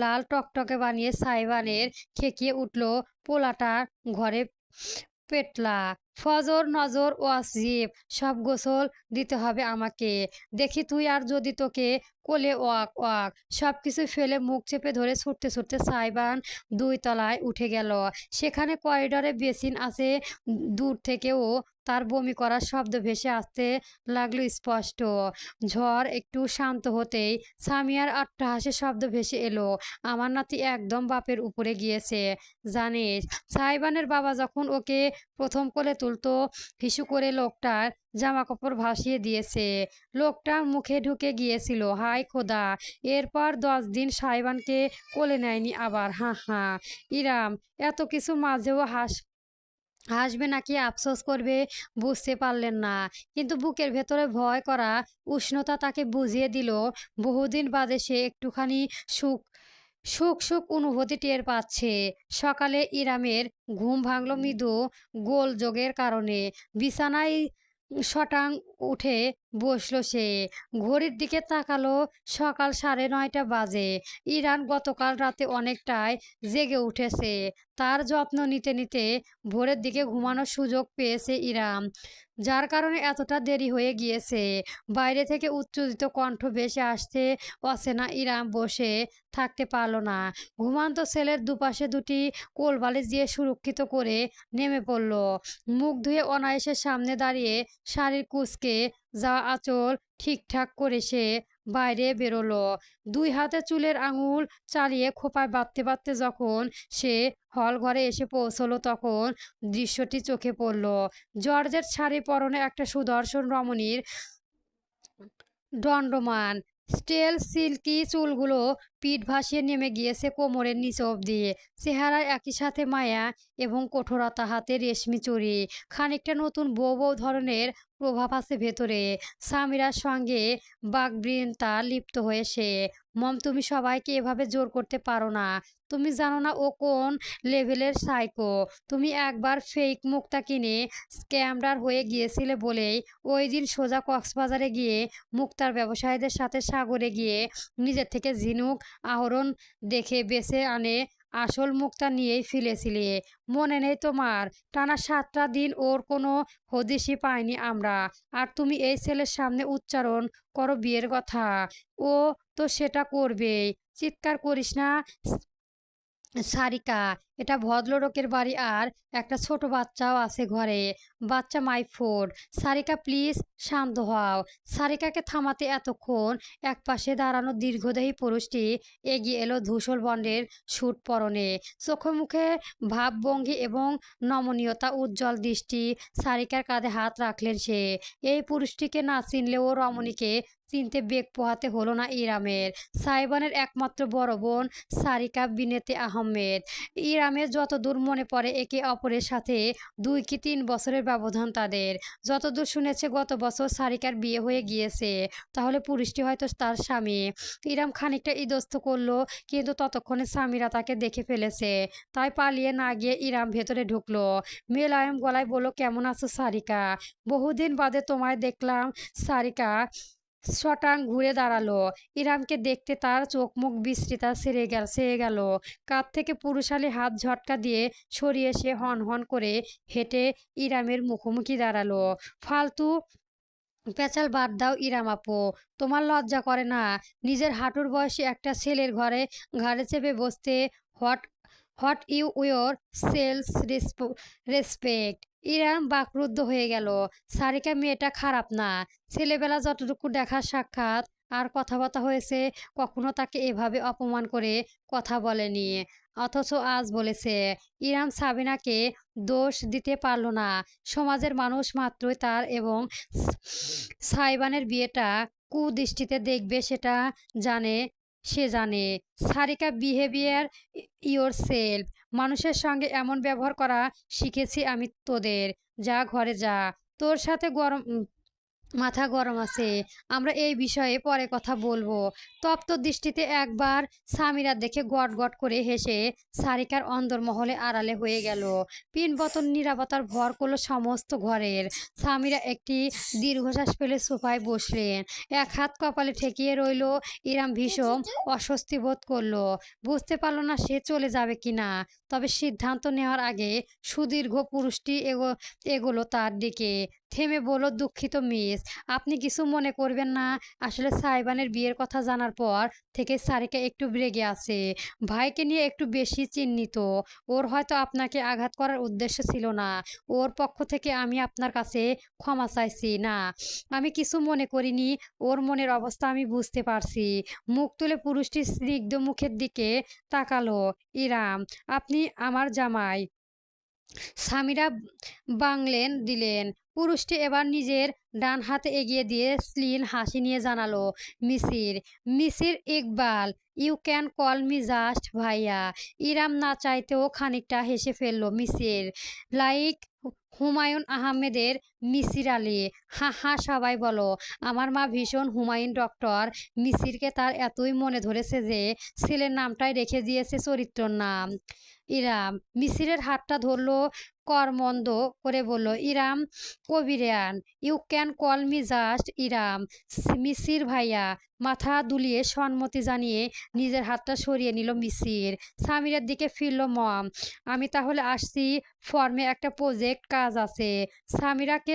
লাল টকটকে বানিয়ে সাইবানের খেকিয়ে উঠল পোলাটা ঘরে পেটলা। ফজর নজর ওয়াজিব, সব গোসল দিতে হবে আমাকে। দেখি তুই আর যদি তোকে কোলে ওয়াক ওয়াক। সব কিছু ফেলে মুখ চেপে ধরে ছুটতে ছুটতে সাইবান 2 তলায় উঠে গেল। সেখানে করিডরে বেসিন আছে। দূর থেকেও তার বমি করার শব্দ ভেসে আসতে লাগলো স্পষ্ট। ঝড় একটু শান্ত হতেই সামিয়ার আট্টহাসির শব্দ ভেসে এলো। আমার নাতি একদম বাপের উপরে গিয়েছে জানিস। সাইবানের বাবা যখন ওকে প্রথম কোলে তুলতো, হিসু করে লোকটার জামা কাপড় ভাসিয়ে দিয়েছে। লোকটার মুখে ঢুকে গিয়েছিল হায় খোদা। এরপর 10 দিন সাইবানকে কোলে নেয়নি আবার। হা হা। ইরাম এত কিছু মাঝেও হাসবে নাকি আফসোস করবে বুঝতে পারলেন না। কিন্তু বুকের ভেতরে ভয় করা উষ্ণতা তাকে বুঝিয়ে দিল বহুদিন বাদে সে একটুখানি সুখ সুখ সুখ অনুভূতি টের পাচ্ছে। সকালে ইরামের ঘুম ভাঙল মৃদু গোলযোগের কারণে। বিছানায় শটাং উঠে বসল সে। ঘড়ির দিকে তাকালো, সকাল 9:30 বাজে। ইরান গতকাল রাতে অনেকটাই জেগে উঠেছে। তার যত্ন নিতে নিতে ভোরের দিকে ঘুমানোর সুযোগ পেয়েছে ইরাম, যার কারণে এতটা দেরি হয়ে গিয়েছে। বাইরে থেকে উচ্চরিত কণ্ঠ ভেসে আসছে অচেনা। ইরাম বসে থাকতে পারল না। ঘুমান্ত ছেলের দুপাশে দুটি কোলবালিশ দিয়ে সুরক্ষিত করে নেমে পড়ল। মুখ ধুয়ে অনায়াসে সামনে দাঁড়িয়ে শাড়ির কুঁচকে যাওয়া আঁচল ঠিকঠাক করে সে বাইরে বেরোলো। 2 হাতে চুলের আঙুল চালিয়ে খোঁপায় বাঁধতে বাঁধতে যখন সে হল ঘরে এসে পৌঁছলো, তখন দৃশ্যটি চোখে পড়ল। জর্জেট শাড়ি পরনে একটা সুদর্শন রমণীর দণ্ডমান স্টেল সিল্কি চুলগুলো পিঠ ভাসিয়ে নেমে গিয়েছে কোমরের নিচ অবধি। চেহারায় একই সাথে মায়া এবং কঠোরতা। হাতে রেশমি চুড়ি। খানিকটা নতুন বউ বউ ধরনের প্রভাব আছে ভেতরে। সামিরার সঙ্গে বাকবিতণ্ডা লিপ্ত হয়ে সে। মম, তুমি সবাইকে এভাবে জোর করতে পারো না। তুমি জানো না ও কোন লেভেলের সাইকো। তুমি একবার ফেক মুক্তা কিনে স্ক্যামডার হয়ে গিয়েছিলে বলেই ওই দিন সোজা কক্সবাজারে গিয়ে মুক্তার ব্যবসায়ীদের সাথে সাগরে গিয়ে নিজের থেকে ঝিনুক আহরণ দেখে বেছে আনে আসল মুক্তা নিয়েই ফেলেছিলে। মনে নেই তোমার? টানা 7টা দিন ওর কোনো হদিশই পাইনি আমরা। আর তুমি এই ছেলের সামনে উচ্চারণ করো বিয়ের কথা। ও তো সেটা করবেই। চিৎকার করিস না সারিকা। এটা ভদ্রলোকের বাড়ি আর একটা ছোট বাচ্চাও আছে ঘরে। বাচ্চা মাই ফুড। সারিকা প্লিজ শান্ত হও। সারিকাকে থামাতে এতক্ষণ একপাশে দাঁড়ানো দীর্ঘদেহী পুরুষটি এগিয়ে এলো ধূসর বর্ণের স্যুট পরনে। চোখে মুখে ভাবভঙ্গি এবং নমনীয়তা উজ্জ্বল দৃষ্টি। সারিকার কাঁধে হাত রাখলেন সে। এই পুরুষটিকে না চিনলেও রমণীকে চিনতে বেগ পোহাতে হলো না ইরামের। সাইবানের একমাত্র বড় বোন সারিকা বিনেতে আহমেদ। ইরামের যতদূর মনে পড়ে একে অপরের সাথে 2 কি 3 বছরের ব্যবধান তাদের। যতদূর শুনেছে গত বছর সারিকার বিয়ে হয়ে গিয়েছে। তাহলে পুরুষটি হয়তো তার স্বামী। ইরাম খানিকটা ইতস্ত করলো, কিন্তু ততক্ষণে সামিরা তাকে দেখে ফেলেছে। তাই পালিয়ে না গিয়ে ইরাম ভেতরে ঢুকলো। মেলায়েম গলায় বলল, কেমন আছো সারিকা? বহুদিন বাদে তোমায় দেখলাম। সারিকা শটাং ঘুরে দাঁড়ালো। ইরামকে দেখতে তার চোখ মুখ বিস্মৃতা ছেয়ে গেল। কাঁধ থেকে পুরুষালী হাত ঝটকা দিয়ে সরিয়ে সে হন হন করে হেঁটে ইরামের মুখোমুখি দাঁড়ালো। ফালতু পেঁচাল বাদ দাও ইরাম আপু। তোমার লজ্জা করে না নিজের হাঁটুর বয়সী একটা ছেলের ঘাড়ে চেপে বসতে? What what you your self respect. Iram বাকরুদ্ধ হয়ে গেল। সারিকা মেয়েটা খারাপ না। ছেলেবেলা যতটুকু দেখা সাক্ষাৎ আর কথাবার্তা হয়েছে, কখনো তাকে এভাবে অপমান করে কথা বলেনি। অথচ আজ বলেছে। ইরাম সাবিনাকে দোষ দিতে পারল না। সমাজের মানুষ মাত্রই তার এবং সাইবানের বিয়েটা কুদৃষ্টিতে দেখবে সেটা জানে। সে জানে। Sarika behaviour yourself. মানুষের সঙ্গে এমন ব্যবহার করা শিখেছি আমি তোদের। যা ঘরে যা। তোর সাথে মাথা গরম আছে। আমরা এই বিষয়ে পরে কথা বলবো। তপ্ত দৃষ্টিতে একবার সামিরা দেখে গট গট করে হেসে সারিকার অন্দরমহলে আড়ালে হয়ে গেল। পিনবতন নীরবতার ভর করলো সমস্ত ঘরের। সামিরা একটি দীর্ঘশ্বাস ফেলে সোফায় বসলেন। এক হাত কপালে ঠেকিয়ে রইল। ইরাম ভীষণ অস্বস্তি বোধ করলো। বুঝতে পারলো না সে চলে যাবে কিনা। তবে সিদ্ধান্ত নেওয়ার আগে সুদীর্ঘ পুরুষটি এগোলো তার দিকে। থেমে বলল, দুঃখিত মিস, আপনি কিছু মনে করবেন না। আসলে সাইবানের বিয়ের কথা জানার পর থেকে সারিকা একটু রেগে আছে। ভাইকে নিয়ে একটু বেশি চিন্তিত। ওর হয়তো আপনাকে আঘাত করার উদ্দেশ্য ছিল না। ওর পক্ষ থেকে আমি আপনার কাছে ক্ষমা চাইছি না। আমি কিছু মনে করিনি। ওর মনের অবস্থা আমি বুঝতে পারছি। মুখ তুলে পুরুষটি স্নিগ্ধ মুখের দিকে তাকালো। ইরাম, আপনি আমার জামাই। সামিরা বাংলেন দিলেন। পুরুষটি এবার নিজের ডান হাতে এগিয়ে দিয়ে স্লিন হাসি নিয়ে জানালো, Misir, Misir Iqbal, you can call me just ভাইয়া। ইরাম না চাইতেও খানিকটা হেসে ফেলল। মিসির, লাইক হুমায়ুন আহমেদের মিসির আলী। হা হা, সবাই বলো। আমার মা ভীষণ হুমায়ুন ডক্টর। মিসিরকে তার এতই মনে ধরেছে যে ছেলের নামটাই রেখে দিয়েছে চরিত্রর নাম। ইরাম মিসিরের হাতটা ধরলো, করমন্দ করে বলল, Iram Kabirian, you can call me just Iram. Misir ভাইয়া মাথা দুলিয়ে সম্মতি জানিয়ে নিজের হাতটা সরিয়ে নিল মিসির। সামিরের দিকে ফিরল। মম, আমি তাহলে আসছি। ফর্মে একটা প্রজেক্ট কাজ আছে। সামিরাকে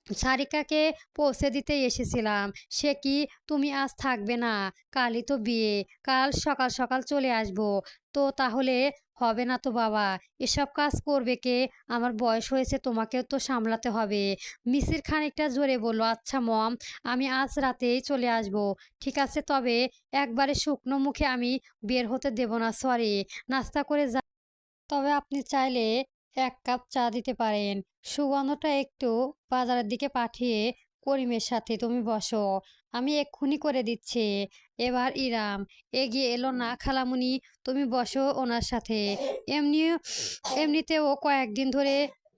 সারিকাকে পৌঁছে দিতে এসেছিলাম। সে কি, তুমি আজ থাকবে না? কালই তো বিয়ে। কাল সকাল সকাল চলে আসবো। তো তাহলে হবে না তো বাবা। এসব কাজ করবে কে? আমার বয়স হয়েছে, তোমাকেও তো সামলাতে হবে। মিসির খানিকটা জোরে বলল, আচ্ছা মম, আমি আজ রাতেই চলে আসবো। ঠিক আছে, তবে একবারে শুকনো মুখে আমি বের হতে দেব না। সরি, নাস্তা করে তবে আপনি চাইলে এক কাপ চা দিতে পারেন। সুগন্ধটা একটু বাজারের দিকে পাঠিয়ে করিমের সাথে তুমি বসো। আমি এক্ষুনি করে দিচ্ছি। এবার ইরাম এগিয়ে এলো, না খালামুনি, তুমি বসো ওনার সাথে। এমনি এমনিতেও কয়েকদিন ধরে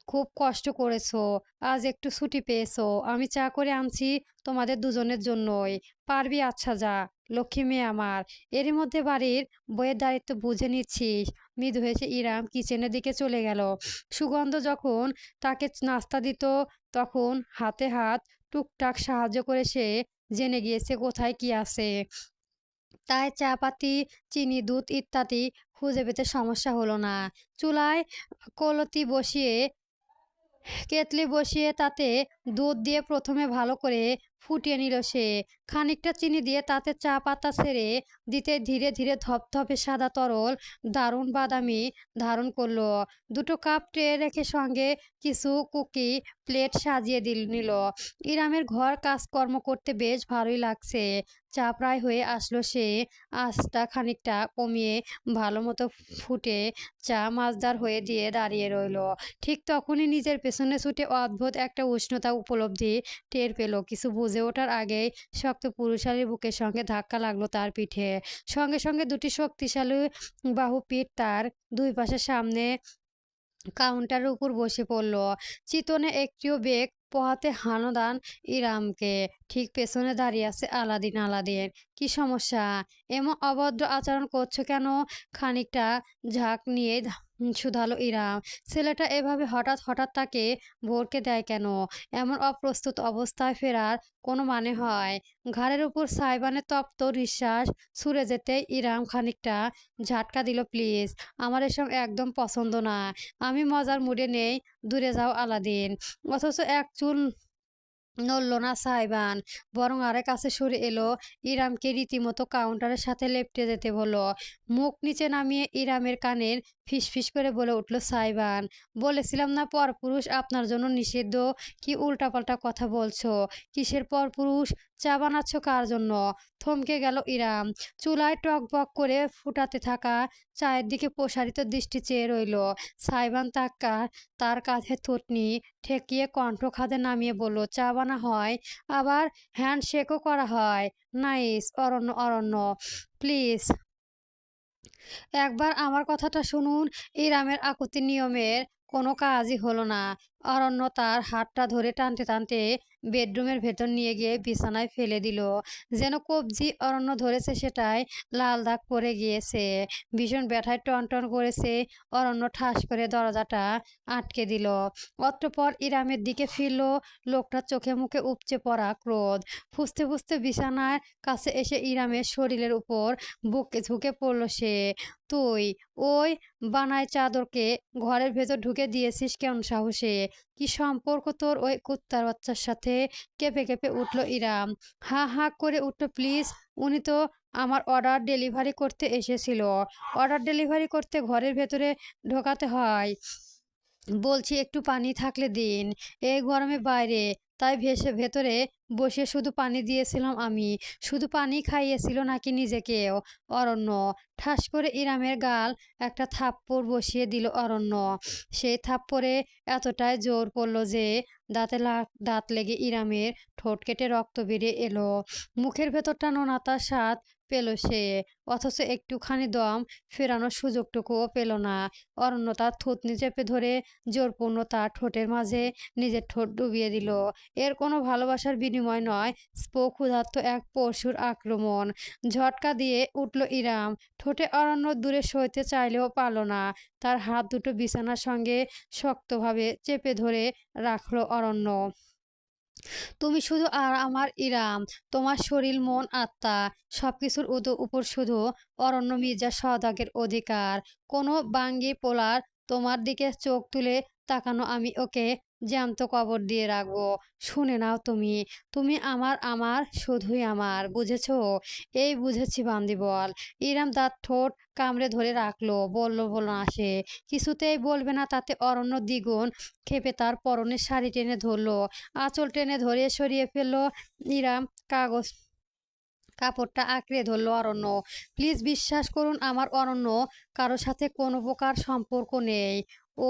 খুব কষ্ট করেছো। আজ একটু ছুটি পেয়েছো। আমি চা করে আনছি তোমাদের দুজনের জন্যই। পারবি? আচ্ছা যা, লক্ষ্মী মেয়ে আমার। এরই মধ্যে বাড়ির বইয়ের দায়িত্ব বুঝে নিচ্ছিস। মৃদু হেসে ইরাম কিচেনের দিকে চলে গেল। সুগন্ধ যখন তাকে নাস্তা দিত, তখন হাতে হাত টুকটাক সাহায্য করে সে জেনে গিয়েছে কোথায় কি আছে। তাই চা পাতি, চিনি, দুধ ইত্যাদি খুঁজে পেতে সমস্যা হলো না। চুলায় কলতি বসিয়ে কেতলি বসিয়ে তাতে দুধ দিয়ে প্রথমে ভালো করে ফুটিয়ে নিল সে। খানিকটা চিনি দিয়ে তাতে চা পাতা ছেড়ে দিতে ধীরে ধীরে ধপধপে সাদা তরল দারুণ বাদামি ধারণ করলো। দুটো কাপ ট্রে রেখে সঙ্গে কিছু কুকি প্লেট সাজিয়ে নিল। ইরামের ঘর কাজকর্ম করতে বেশ ভালোই লাগছে। চা প্রায় হয়ে আসলো। সে আঁচটা খানিকটা কমিয়ে ভালো মতো ফুটে চা মাছদার হয়ে দিয়ে দাঁড়িয়ে রইল। ঠিক তখনই নিজের পেছনে ছুটে অদ্ভুত একটা উষ্ণতা উপলব্ধি টের পেল। কিছু বুঝে ওঠার আগেই শক্ত পুরুষালী বুকের সঙ্গে ধাক্কা লাগলো তার পিঠে। সঙ্গে সঙ্গে দুটি শক্তিশালী বাহু পিঠ তার দুই পাশে সামনে কাউন্টারের উপর বসে পড়ল। চিতনে একটিও বেগ পোহাতে হানাদার ইরামকে। ঠিক পেছনে দাঁড়িয়ে আছে আলাদিন। আলাদিন, কি সমস্যা? এমন অভদ্র আচরণ করছো কেন? খানিকটা ঝাঁক নিয়ে শুধালো ইরাম। ছেলেটা এভাবে হঠাৎ হঠাৎ তাকে ভড়কে দেয় কেন? এমন অপ্রস্তুত অবস্থায় ফেরার কোনো মানে হয়? ঘাড়ের উপর সাইবানের তপ্ত নিঃশ্বাস ছুড়ে যেতে ইরাম খানিকটা ঝাটকা দিল। প্লিজ, আমার এসব একদম পছন্দ না। আমি মজার মুডে নেই। দূরে যাও আলাদিন। অথচ এক চুল নড়ল না সাইবান, বরং আরেক কাছে সরে এলো, ইরামকে রীতিমতো কাউন্টারের সাথে লেপ্টে যেতে বলল। মুখ নিচে নামিয়ে ইরামের কানের ফিসফিস করে বলে উঠল সাইবান, বলেছিলাম না পরপুরুষ আপনার জন্য নিষিদ্ধ। কি উল্টাপাল্টা কথা বলছো? কিসের পরপুরুষ? চা বানাচ্ছ কার জন্য? থমকে গেল ইরাম। চুলায় টকবক করে ফুটাতে থাকা চায়ের দিকে প্রসারিত দৃষ্টি চেয়ে রইল। সাইবান তার কাঁধে থুতনি ঠেকিয়ে কণ্ঠ খাদে নামিয়ে বলল, চা বানা হয়, আবার হ্যান্ডশেকও করা হয়। নাইস। অরণ্য, অরণ্য, প্লিজ একবার আমার কথাটা শুনুন। ইরামের আকুতি নিয়মের কোনো কাজই হলো না। অরণ্য তার হাতটা ধরে টানতে টানতে বেডরুমের ভেতর নিয়ে গিয়ে বিছানায় ফেলে দিল। যেন কবজি অরণ্য ধরেছে সেটাই লাল দাগ পড়ে গিয়েছে। ভীষণ ব্যথায় টনটন করেছে। অরণ্য ঠাস করে দরজাটা আটকে দিল। অতঃপর ইরামের দিকে ফিরল। লোকটার চোখে মুখে উপচে পড়া ক্রোধ। ফুঁসতে ফুঁসতে বিছানার কাছে এসে ইরামের শরীরের উপর বুকে ঝুঁকে পড়ল সে। তুই ওই বানায় চাদরকে ঘরের ভেতর ঢুকে দিয়েছিস কেমন সাহসে? কি সম্পর্ক তোর ওই কুত্তার বাচ্চার সাথে? কেঁপে কেঁপে উঠল ইরাম। হা হা করে উঠল, প্লিজ, উনি তো আমার অর্ডার ডেলিভারি করতে এসেছিল। অর্ডার ডেলিভারি করতে ঘরের ভেতরে ঢোকাতে হয়? বলছি একটু পানি থাকলে দিন। এই গরমে বাইরে, তাই ভেতরে বসে শুধু পানি দিয়েছিলাম আমি। শুধু পানি খাইয়েছিল নাকি নিজেকেও? অরণ্য ঠাস করে ইরামের গাল একটা থাপ্পড় বসিয়ে দিল অরণ্য। সেই থাপ্পড়ে এতটাই জোর পড়ল যে দাঁত লেগে ইরামের ঠোঁট কেটে রক্ত বেরিয়ে এলো। মুখের ভেতরটা নোনাতার স্বাদ পেল সে, অথচ একটুখানি দম ফেরানোর সুযোগটুকুও পেল না। অরণ্য তার থুতনি চেপে ধরে জোরপূর্ণ তার ঠোঁটের মাঝে নিজের ঠোঁট ডুবিয়ে দিল। এর কোনো ভালোবাসার বিনিময় নয়, ক্ষুধার্ত এক পশুর আক্রমণ। ঝটকা দিয়ে উঠল ইরাম। ঠোঁটে অরণ্য দূরে সইতে চাইলেও পারল না। তার হাত দুটো বিছানার সঙ্গে শক্তভাবে চেপে ধরে রাখল অরণ্য। তুমি শুধু আর আমার ইরাম, তোমার শরীর মন আত্মা সবকিছুর উপর শুধু অরণ্য মির্জা সওদাগের অধিকার। কোনো বাঙ্গি পোলার তোমার দিকে চোখ তুলে তাকানো আমি ওকে জ্যান্ত কবর দিয়ে রাখবো। শুনে নাও তুমি, তুমি আমার, আমার, শুধুই আমার, বুঝেছো? এই বুঝেছি বান্দিবল। ইরাম দাঁত ঠোঁট কামড়ে ধরে রাখলো। বলল না সে, কিছুতেই বলবে না। তাতে অরণ্য দ্বিগুণ ক্ষেপে তার পরনের শাড়ি টেনে ধরলো, আঁচল টেনে ধরে সরিয়ে ফেলল। ইরাম কাগজ কাপড়টা আঁকড়ে ধরল অরণ্য। প্লিজ বিশ্বাস করুন আমার অরণ্য, কারো সাথে কোনো প্রকার সম্পর্ক নেই।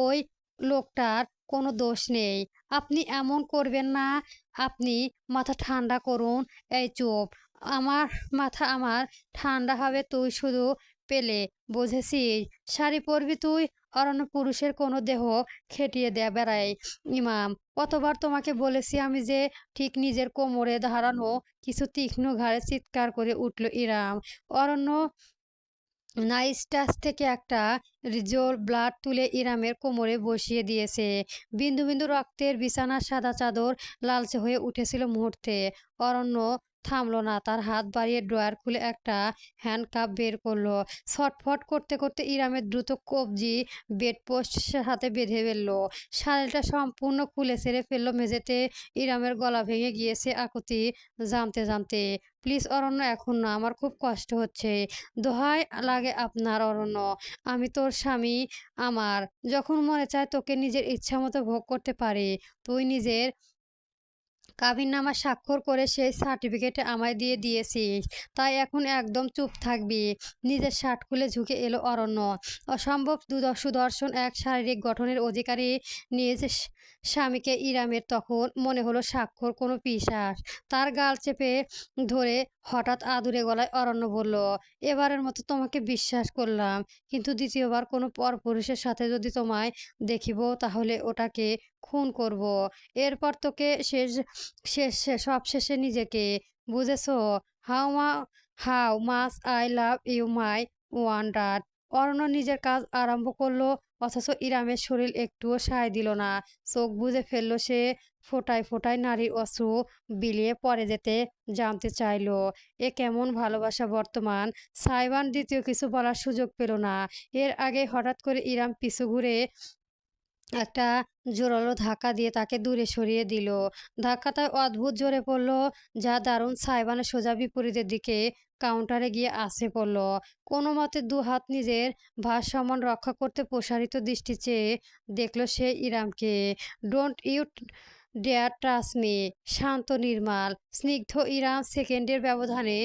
ওই লোকটার কোনো দোষ নেই। আপনি এমন করবেন না। আপনি মাথা ঠান্ডা করুন। এই চুপ। আমার আমার ঠান্ডা হবে তুই শুধু পেলে, বুঝেছিস? শাড়ি পরবি তুই। অরণ্য পুরুষের কোনো দেহ খেটিয়ে দেয়া বেড়ায়। ইমাম, কতবার তোমাকে বলেছি আমি যে ঠিক নিজের কোমরে ধারানো কিছু তীক্ষ্ণ ঘাড়ে চিৎকার করে উঠল ইরাম। অরণ্য নাইস টাচ থেকে একটা রিজোর ব্লাড তুলে ইরামের কোমরে বসিয়ে দিয়েছে। বিন্দু বিন্দু রক্তের বিছানার সাদা চাদর লালচে হয়ে উঠেছিল মুহূর্তে। অরণ্য থামলো না। তার হাত বাড়িয়ে ড্রয়ার খুলে একটা হ্যান্ডকাপ বের করলো। ছটফট করতে করতে ইরামের দ্রুত কবজি বেডপোস্ট হাতে বেঁধে ফেললো। শাড়িটা সম্পূর্ণ খুলে ছেড়ে ফেললো মেঝেতে। ইরামের গলা ভেঙে গিয়েছে আকুতি জানতে জানতে। প্লিজ অরণ্য, এখন না, আমার খুব কষ্ট হচ্ছে। দোহাই লাগে আপনার অরণ্য, আমি তোর স্বামী। আমার যখন মনে চায় তোকে নিজের ইচ্ছা মতো ভোগ করতে পারি। তুই নিজের কাবিননামা স্বাক্ষর করে সেই সার্টিফিকেট আমায় দিয়ে দিয়েছিস, তাই এখন একদম চুপ থাকবি। নিজের শার্ট খুলে ঝুঁকে এলো অরণ্য। অসম্ভব সুদর্শন এক শারীরিক গঠনের অধিকারী নিজ স্বামীকে ইরামের তখন মনে হলো স্বাক্ষর কোনো পিশাচ। তার গাল চেপে ধরে হঠাৎ আদুরে গলায় অরণ্য বলল, এবারের মতো তোমাকে বিশ্বাস করলাম, কিন্তু দ্বিতীয়বার কোনো পরপুরুষের সাথে যদি তোমায় দেখিব তাহলে ওটাকে খুন করব। এরপর তোকে সব শেষে নিজেকে, বুঝেছো? হাউ মা how much I love you my wonder. Aranya নিজের কাজ আরম্ভ করলো, অথচ ইরামের শরীর একটুও সায় দিল না। চোখ বুজে ফেললো সে। ফোটায় ফোটায় নারীর অশ্রু বিলিয়ে পড়ে যেতে জানতে চাইল, এ কেমন ভালোবাসা বর্তমান? সাইবান দ্বিতীয় কিছু বলার সুযোগ পেল না। এর আগে হঠাৎ করে ইরাম পিছু ঘুরে একটা জোরালো ধাক্কা দিয়ে তাকে দূরে সরিয়ে দিল। ধাক্কাটায় অদ্ভুত জোরে পড়ল, যা দারুণ সাইবানের সোজা বিপরীতের দিকে কাউন্টারে গিয়ে আছড়ে পড়ল। কোনো মতে দুহাত নিজের ভারসাম্য রক্ষা করতে প্রসারিত দৃষ্টি চেয়ে দেখল সে ইরামকে। Don't you dare trust me. শান্ত নির্মাল স্নিগ্ধ ইরাম সেকেন্ডের ব্যবধানে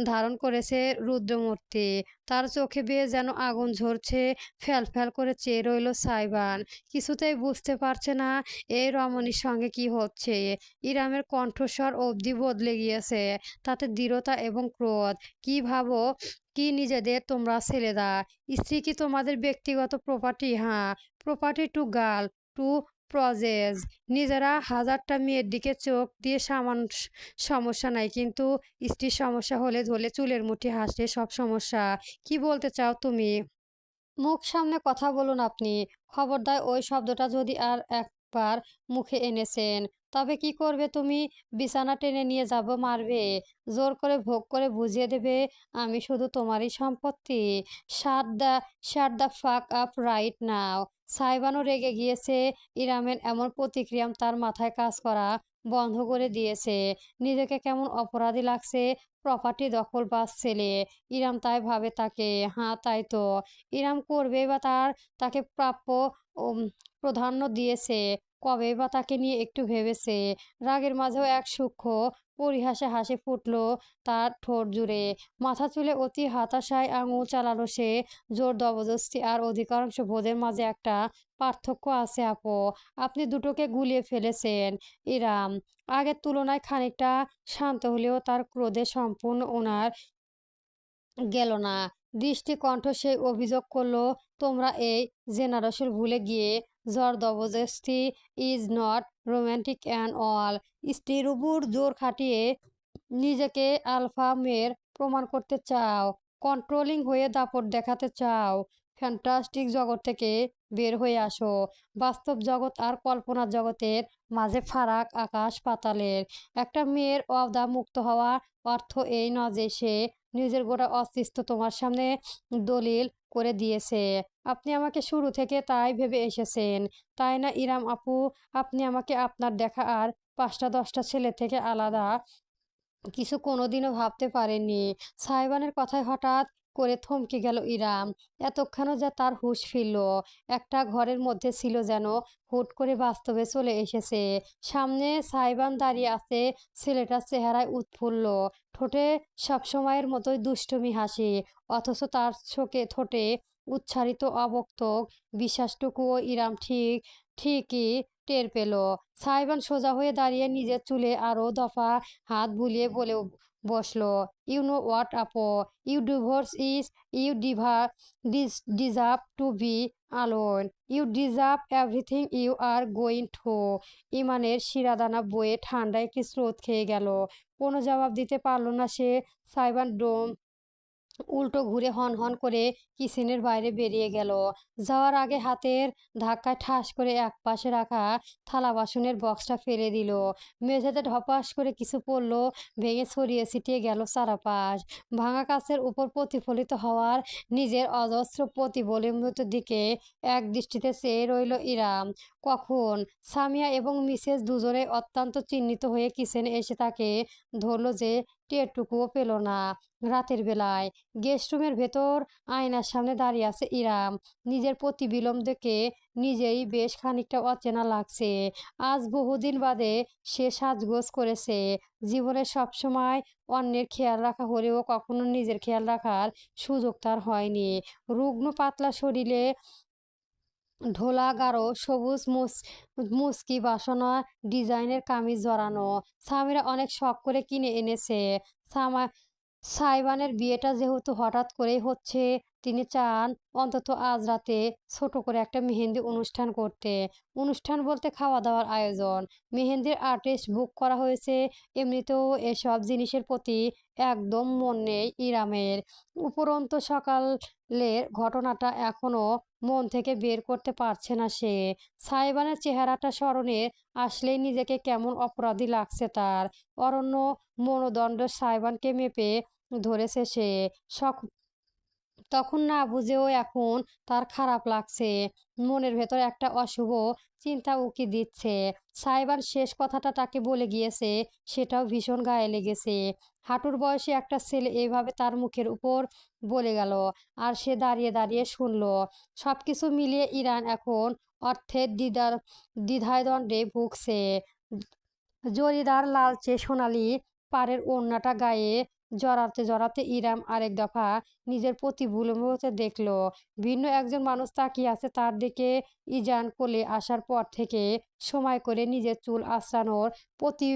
ধারণ করেছে রুদ্রমূর্তি। তার চোখে বেয়ে যেন আগুন ঝরছে। ফ্যাল ফ্যাল করে চেয়ে রইল সাইবান, কিছুতেই বুঝতে পারছে না এই রমণীর সঙ্গে কি হচ্ছে। ইরামের কণ্ঠস্বর অবধি বদলে গিয়েছে, তাতে দৃঢ়তা এবং ক্রোধ। কি ভাবো কি নিজেদের তোমরা ছেলেরা? স্ত্রী কি তোমাদের ব্যক্তিগত প্রপার্টি? হ্যাঁ, প্রপার্টি টু গার্ল, টু প্রজেস। নিজেরা হাজারটা মেয়ের দিকে চোখ দিয়ে সামান্য সমস্যা নাই, কিন্তু স্ত্রীর সমস্যা হলে ধরলে চুলের মুঠি হাসলে সব সমস্যা। কি বলতে চাও তুমি? মুখ সামনে কথা বলুন আপনি। খবরদার ওই শব্দটা যদি আর একবার মুখে এনেছেন, তবে কি করবে তুমি? বিছানা টেনে নিয়ে যাব, মারবে, জোর করে ভোগ করে বুঝিয়ে দেবে আমি শুধু তোমারই সম্পত্তি। Shut the shut the fuck up right now. সাইবানও রেগে গিয়েছে। ইরামের এমন প্রতিক্রিয়া তার মাথায় কাজ করা বন্ধ করে দিয়েছে। নিজেকে কেমন অপরাধী লাগছে। প্রপার্টি দখলবাজ ছেলে। ইরাম তাই ভাবে তাকে। হ্যাঁ, তাই তো। ইরাম করবে বা তাকে প্রাপ্য উম, প্রাধান্য দিয়েছে। কবে বা তাকে নিয়ে একটু ভেবেছে। রাগের মাঝেও এক সূক্ষ্ম পরিহাসে হাসি ফুটল তার ঠোঁট জুড়ে। মাথা চুলে অতি হতাশায় আঙুল চালালো সে। জোর জবরদস্তি আর অধিকাংশ বোধের মাঝে একটা পার্থক্য আছে আপু। আপনি দুটোকে গুলিয়ে ফেলেছেন। ইরাম আগের তুলনায় খানিকটা শান্ত হলেও তার ক্রোধে সম্পূর্ণ ওনার গেল না। দৃষ্টি কণ্ঠ সে অভিযোগ করলো, তোমরা এই জেনারেশন ভুলে গিয়ে জবরদস্তি is not romantic and all. স্ত্রীর উপর জোর খাটিয়ে নিজেকে আলফা মেয়ের প্রমাণ করতে চাও, কন্ট্রোলিং হয়ে দাপট দেখাতে চাও। ফ্যান্টাস্টিক জগৎ থেকে বের হয়ে আসো। বাস্তব জগৎ আর কল্পনার জগতের মাঝে ফারাক আকাশ পাতালের। একটা মেয়ের অবদা মুক্ত হওয়া অর্থ এই নয় যে সে নিজের গোটা অস্তিত্ব তোমার সামনে দলিল করে দিয়েছে। আপনি আমাকে শুরু থেকে তাই ভেবে এসেছেন, তাই না ইরাম আপু? আপনি আমাকে আপনার দেখা আর ৫টা ১০টা ছেলে থেকে আলাদা কিছু কোনোদিনও ভাবতে পারেননি। সাহেবানের কথায় হঠাৎ করে থমকে গেল ইরাম। এতক্ষণও যা তার হুঁশ ফিরল। একটা ঘরের মধ্যে ছিল যেন হুট করে বাস্তবে চলে এসেছে। সামনে সাহেবান দাঁড়িয়ে আছে। ছেলেটার চেহারায় উৎফুল্ল, ঠোঁটে সবসময়ের মতোই দুষ্টুমি হাসি, অথচ তার চোখে ঠোঁটে উচ্চারিত অবক্ত বিশ্বাসটুকুও ইরাম ঠিকই টের পেল। সাহেবান সোজা হয়ে দাঁড়িয়ে নিজের চুলে আরো দফা হাত বুলিয়ে বলে বসলো, ইউ নো হোয়াট আপো, you divorce is you deserve to be alone. You deserve everything you are going through. ইমানের শিরাদানা বয়ে ঠান্ডা একটি স্রোত খেয়ে গেল। কোনো জবাব দিতে পারল না সে। সাইবান ডোম উল্টো ঘুরে হন হন করে কিচেনের বাইরে বেরিয়ে গেল। যাওয়ার আগে হাতের ধাক্কায় ঠাস করে একপাশে রাখা থালা বাসনের বক্সটা ফেলে দিল। মেঝেতে ঢপাস করে কিছু পড়লো, ভেঙে ছড়িয়ে ছিটিয়ে গেল চারপাশ। ভাঙা কাচের উপর প্রতিফলিত হওয়ার নিজের অজস্র প্রতিবিম্বের দিকে এক দৃষ্টিতে চেয়ে রইল ইরাম। কখন সামিয়া এবং মিসেস দুজনে অত্যন্ত চিন্তিত হয়ে কিচেনে এসে তাকে ধরল যে টেরটুকুও পেল না। রাতের বেলায় গেস্ট রুমের ভেতর আয়নার সামনে দাঁড়িয়ে আছে ইরাম। নিজের প্রতিবিম্ব দেখে নিজেই বেশ খানিকটা অচেনা লাগছে। আজ বহুদিন বাদে সে সাজগোজ করেছে। জীবনে সবসময় অন্যের খেয়াল রাখা হলেও কখনো নিজের খেয়াল রাখার সুযোগ তার হয়নি। রুগ্ন পাতলা শরীরে ঢোলা গাঢ় সবুজ মুচকি বাসনা ডিজাইনের কামিজ জড়ানো। সামিরা অনেক শখ করে কিনে এনেছে। সামা সাইবানের বিয়েটা যেহেতু হঠাৎ করেই হচ্ছে, তিনি চান অন্তত আজ রাতে ছোট করে একটা মেহেন্দি অনুষ্ঠান করতে। অনুষ্ঠান বলতে খাওয়া দাওয়ার আয়োজন। মেহেন্দির আর্টিস্ট বুক করা হয়েছে। এমনিতেও এসব জিনিসের প্রতি একদম মন নেই ইরামের। উপরন্তু সকালের ঘটনাটা এখনো মন থেকে বের করতে পারছে না সে। সাইবানের চেহারাটা স্মরণে আসলেই নিজেকে কেমন অপরাধী লাগছে তার। অরণ্য মনোদণ্ড সাইবানকে মেপে ধরেছে সে। তখন না বুঝেও এখন তার খারাপ লাগছে। মনের ভেতর একটা অশুভ চিন্তা উকি দিচ্ছে। সাইবার শেষ কথাটা তাকে বলে গিয়েছে, সেটাও ভীষণ গায়ে লেগেছে। হাঁটুর বয়সী একটা ছেলে এভাবে তার মুখের উপর বলে গেল, আর সে দাঁড়িয়ে দাঁড়িয়ে শুনল। সবকিছু মিলিয়ে ইরান এখন অর্থের দ্বিধায় দ্বন্দ্বে ভুগছে। জরিদার লালচে সোনালি পাড়ের ওড়নাটা গায়ে জড়াতে জড়াতে ইরাম আরেক দফা নিজের প্রতিবিম্বতে দেখল। ভিন্ন একজন মানুষ তাকিয়ে আছে তার দিকে। ইজান কোলে আসার পর থেকে সময় করে নিজের চুল আঁচড়ানোর প্রতি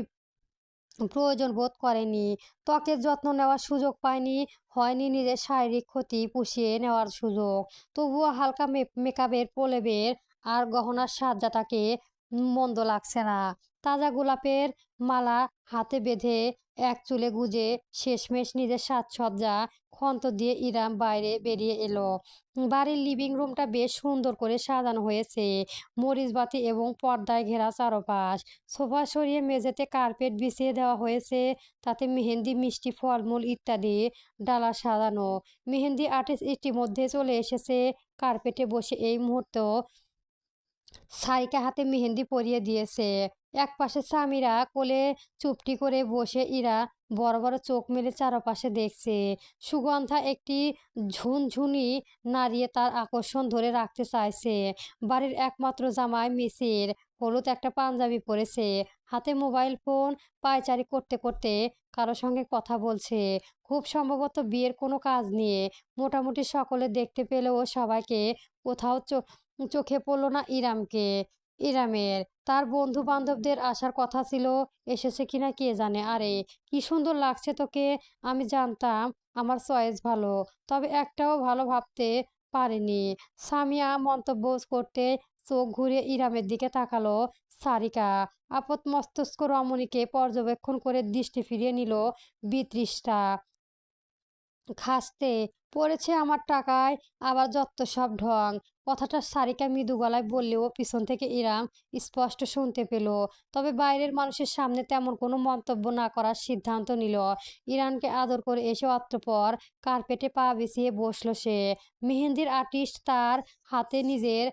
প্রয়োজন বোধ করেনি। ত্বকের যত্ন নেওয়ার সুযোগ পায়নি, হয়নি নিজের শারীরিক ক্ষতি পুষিয়ে নেওয়ার সুযোগ। তবুও হালকা মেকআপের প্রলেপের আর গহনার সাজ্জা তাকে মন্দ লাগছে না। তাজা গোলাপের মালা হাতে বেঁধে এক চুলে গুজে শেষমেশ নিজের সাজসজ্জা ক্ষন্ত দিয়ে ইরাম বাইরে বেরিয়ে এলো। বাড়ির লিভিং রুমটা বেশ সুন্দর করে সাজানো হয়েছে, মরিচবাতি এবং পর্দায় ঘেরা চারপাশ। সোফা সরিয়ে মেঝেতে কার্পেট বিছিয়ে দেওয়া হয়েছে, তাতে মেহেন্দি, মিষ্টি, ফলমূল ইত্যাদি ডালা সাজানো। মেহেন্দি আর্টিস্ট ইতিমধ্যে চলে এসেছে। কার্পেটে বসে এই মুহূর্ত সারিকা হাতে মেহেন্দি পরিয়ে দিয়েছে। একপাশে সামিরা কোলে চুপটি করে বসে ইরা বড় বড় চোখ মেলে চারপাশে দেখছে। সুগন্ধা একটি ঝুনঝুনি নাড়িয়ে তার আকর্ষণ ধরে রাখতে চাইছে। বাড়ির একমাত্র জামাই মিসির হলুদ একটা পাঞ্জাবি পরেছে, হাতে মোবাইল ফোন, পায়চারি করতে করতে কারো সঙ্গে কথা বলছে। খুব সম্ভবত বিয়ের কোনো কাজ নিয়ে। মোটামুটি সকলে দেখতে পেলেও সবাইকে কোথাও চোখে পড়ল না ইরামের। তার বন্ধু বান্ধবদের আসার কথা ছিল, এসেছে কিনা কে জানে। আরে কি সুন্দর লাগছে তোকে, আমি জানতাম আমার চয়েস ভালো, তবে একটাও ভালো ভাবতে পারিনি। সামিয়া মন্তব্য করতে চোখ ঘুরিয়ে ইরামের দিকে তাকালো। সারিকা আপদ মস্তস্ক রমণীকে পর্যবেক্ষণ করে দৃষ্টি ফিরিয়ে নিল বিতৃষ্ণা খাসতে। পড়েছে আমার টাকায় আবার যত্ত সব ঢং। কথাটা সারিকা মৃদু গলায় বললেও পিছন থেকে ইরাম স্পষ্ট শুনতে পেল। তবে বাইরের মানুষের সামনে তেমন কোনো মন্তব্য না করার সিদ্ধান্ত নিল। ইরানকে আদর করে এসে অতঃপর কার্পেটে পা বিছিয়ে বসলো সে। মেহেন্দির আর্টিস্ট তার হাতে নিজের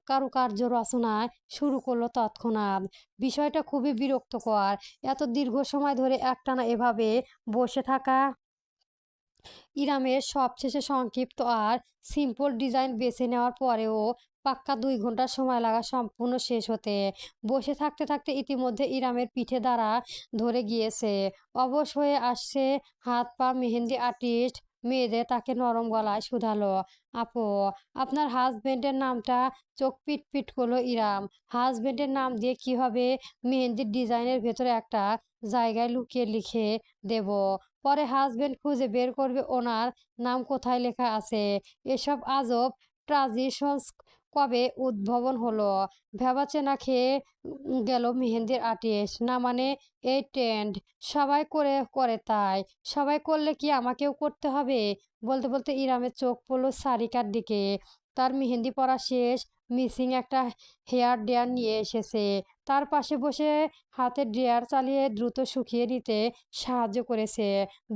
কারুকার্য রচনায় শুরু করলো তৎক্ষণাৎ। বিষয়টা খুবই বিরক্তকর, এত দীর্ঘ সময় ধরে একটানা এভাবে বসে থাকা। ইরামের সবশেষে সংক্ষিপ্ত আর সিম্পল ডিজাইন বেছে নেওয়ার পরেও পাক্কা 2 ঘন্টা সময় লাগা সম্পূর্ণ শেষ হতে। বসে থাকতে থাকতে ইতিমধ্যে ইরামের পিঠে দ্বারা ধরে গিয়েছে, অবশ হয়ে আসছে হাত পা। মেহেন্দি আর্টিস্ট মেয়েদের তাকে নরম গলায় শুধালো, আপু, আপনার হাজবেন্ডের নামটা? চোখ পিট পিট করলো ইরাম। হাজবেন্ডের নাম দিয়ে কি হবে? মেহেন্দির ডিজাইনের ভেতরে একটা জায়গায় লুকিয়ে লিখে দেব, পরে হাজবেন্ড খুঁজে বের করবে ওনার নাম কোথায় লেখা আছে। এসব আজব ট্রাডিশনস কবে উদ্ভাবন হলো? ভেবাচেনা খেয়ে গেল মেহেন্দির আর্টিস্ট। না মানে এই ট্রেন্ড সবাই করে করে তাই সবাই করলে কি আমাকেও করতে হবে? বলতে বলতে ইরামের চোখ পড়ল সারিকার দিকে। তার মেহেন্দি পরা শেষ, মিসিং একটা হেয়ার ড্রায়ার নিয়ে এসেছে। তার পাশে বসে হাতে ড্রায়ার চালিয়ে দ্রুত শুকিয়ে নিতে সাহায্য করেছে।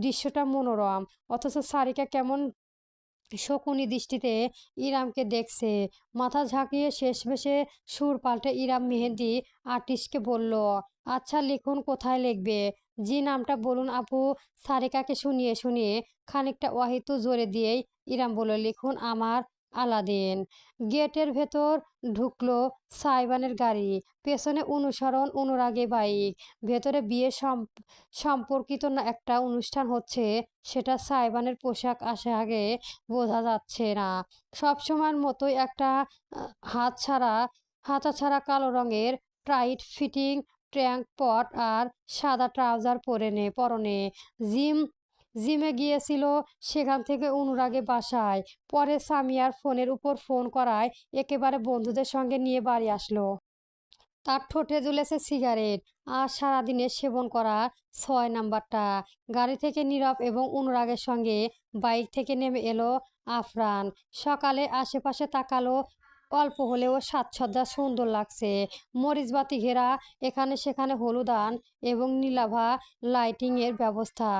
দৃশ্যটা মনোরম, অথচ সারিকা কেমন শকুনি দৃষ্টিতে ইরামকে দেখছে। মাথা ঝাঁকিয়ে শেষমেশে সুর পাল্টে ইরাম মেহেন্দি আর্টিস্টকে বলল, আচ্ছা লিখুন, কোথায় লিখবে? জি, নামটা বলুন আপু। সারিকাকে শুনিয়ে শুনিয়ে খানিকটা ওয়াহিত জোরে দিয়েই ইরাম বলল, লিখুন আমার আলাদিন। গেটের ভেতর ঢুকলো সাইবানের গাড়ি, পেছনে অনুসরণ অনুরাগে বাইক। ভেতরে বিয়ে সম্পর্কিত না একটা অনুষ্ঠান হচ্ছে, সেটা সাইবানের পোশাক আগে বোঝা যাচ্ছে না। সবসময়ের মতোই একটা হাতছাড়া হাতাছাড়া কালো রঙের টাইট ফিটিং ট্র্যাঙ্ক পট আর সাদা ট্রাউজার পরনে। জিমে গিয়েছিল, সেখান থেকে অনুরাগে বাসায়। পরে সামিয়ার ফোনের উপর ফোন করায় একেবারে বন্ধুদের সঙ্গে নিয়ে বাড়ি আসলো। তার ঠোঁটে ঝুলেছে সিগারেট আর সারাদিনের সেবন করা 6 নাম্বারটা। গাড়ি থেকে নীরব এবং অনুরাগের সঙ্গে বাইক থেকে নেমে এলো আফরান। সকালে আশেপাশে তাকালো, অল্প হলেও সাজসজ্জা সুন্দর লাগছে। মরিচবাতি ঘেরা, এখানে সেখানে হলুদান এবং নীলাভা লাইটিং এর ব্যবস্থা।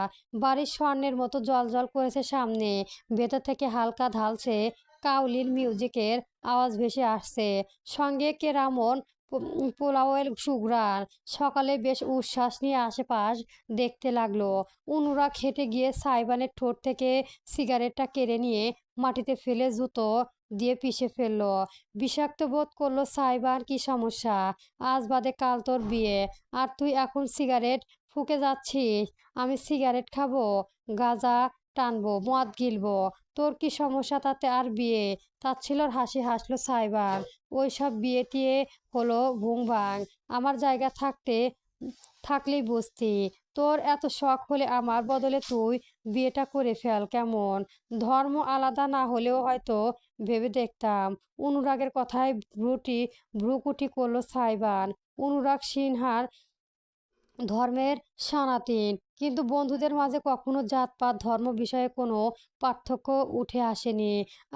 বাড়ির স্বর্ণের মতো জ্বলজ্বল করেছে সামনে। ভেতর থেকে হালকা ঢালছে কাউলির মিউজিকের আওয়াজ ভেসে আসছে, সঙ্গে কেরামন পোলাওয়ের সুঘ্রাণ। সকালে বেশ উচ্ছ্বাস নিয়ে আশেপাশ দেখতে লাগলো। অনুরাগ হেঁটে গিয়ে সাইবানের ঠোঁট থেকে সিগারেটটা কেড়ে নিয়ে মাটিতে ফেলে জুতো দিয়ে পিষে ফেললো। বিষাক্ত বোধ করলো সাইবার। কি সমস্যা? আজ বাদে কাল তোর বিয়ে, আর তুই এখন সিগারেট ফুঁকে যাচ্ছিস? আমি সিগারেট খাবো, গাঁজা টানবো, মদ গিলবো, তোর কি সমস্যা তাতে? আর বিয়ে? তাচ্ছিল্যের হাসি হাসলো সাইবার। ওইসব বিয়ে টিয়ে হলো ভুংভাং। আমার জায়গা থাকলেই বুঝতি। তোর এত শখ হলে আমার বদলে তুই বিয়েটা করে ফেল, কেমন? ধর্ম আলাদা না হলেও হয়তো ভেবে দেখতাম। অনুরাগের কথায় ভ্রুকুটি করলো সাইবান। অনুরাগ সিনহার ধর্মের সনাতন, কিন্তু বন্ধুদের মাঝে কখনো জাতপাত ধর্ম বিষয়ে কোনো পার্থক্য উঠে আসেনি।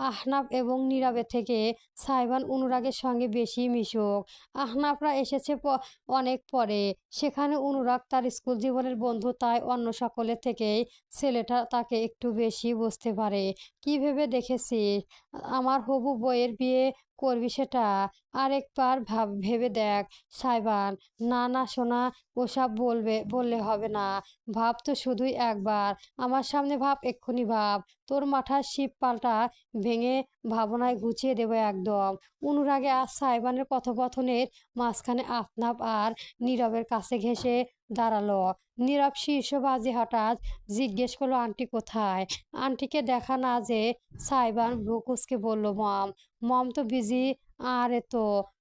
আহনাফ এবং নীরবের থেকে সাইবান অনুরাগের সঙ্গে বেশি মিশুক। আহনাফরা এসেছে অনেক পরে। সেখানে অনুরাগ তার স্কুল জীবনের বন্ধু, তাই অন্য সকলের থেকেই ছেলেটা তাকে একটু বেশি বুঝতে পারে। কি ভেবে দেখেছিস আমার হবু বইয়ের বিয়ে করবি সেটা? আরেকবার ভেবে দেখ সাইবান। না না সোনা, ওসব বললে হবে না। ভাব তো শুধুই একবার। আমার সামনে ভাব, এক্ষুনি ভাব। তোর মাথার শিপ পাল্টা ভেঙে ভাবনায় গুছিয়ে দেবো একদম। অনুরাগে আজ সাইবানের কথোপকথনের মাঝখানে আফনাফ আর নীরবের কাছে ঘেঁষে দাঁড়ালো। নীরব শীর্ষ বাজে হঠাৎ জিজ্ঞেস করলো, আন্টি কোথায়? আন্টিকে দেখা না যে? সাইবান ভ্রু কুঁচকে বলল, মম। মম তো বিজি। আরে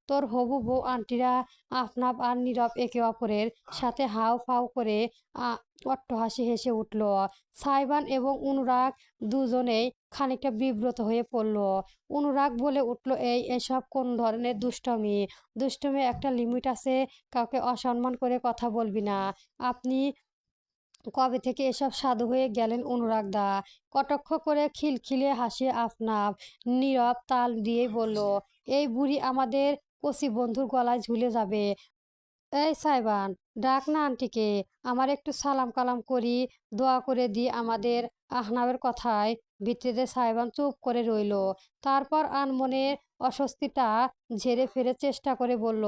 তোর হবু বউ আন্টিরা। আফনাফ আর নীরব একে অপরের সাথে হাউ ফাউ করে অট্টহাসি হেসে উঠল। সাইবান এবং অনুরাগ দুজনেই খানিকটা বিব্রত হয়ে পড়ল। অনুরাগ বলে উঠল, এসব কোন ধরনের দুষ্টমি? দুষ্টমি একটা লিমিট আছে। কাউকে অসম্মান করে কথা বলবি না। আপনি কবে থেকে এসব সাধু হয়ে গেলেন অনুরাগ দা? কটাক্ষ করে খিলখিলিয়ে হাসে আফনাফ। নীরব তাল দিয়ে বলল, এই বুড়ি আমাদের কচি বন্ধুর গলায় ঝুলে যাবে। এই সাইবান, ডাক না আন্টিকে। আমার একটু সালাম কালাম করি, দোয়া করে দি আমাদের। আহনাবের কথায় ভিত্তিতে সাইবান চুপ করে রইল। তারপর আনমনের অস্বস্তিটা ঝেড়ে ফেরে চেষ্টা করে বলল,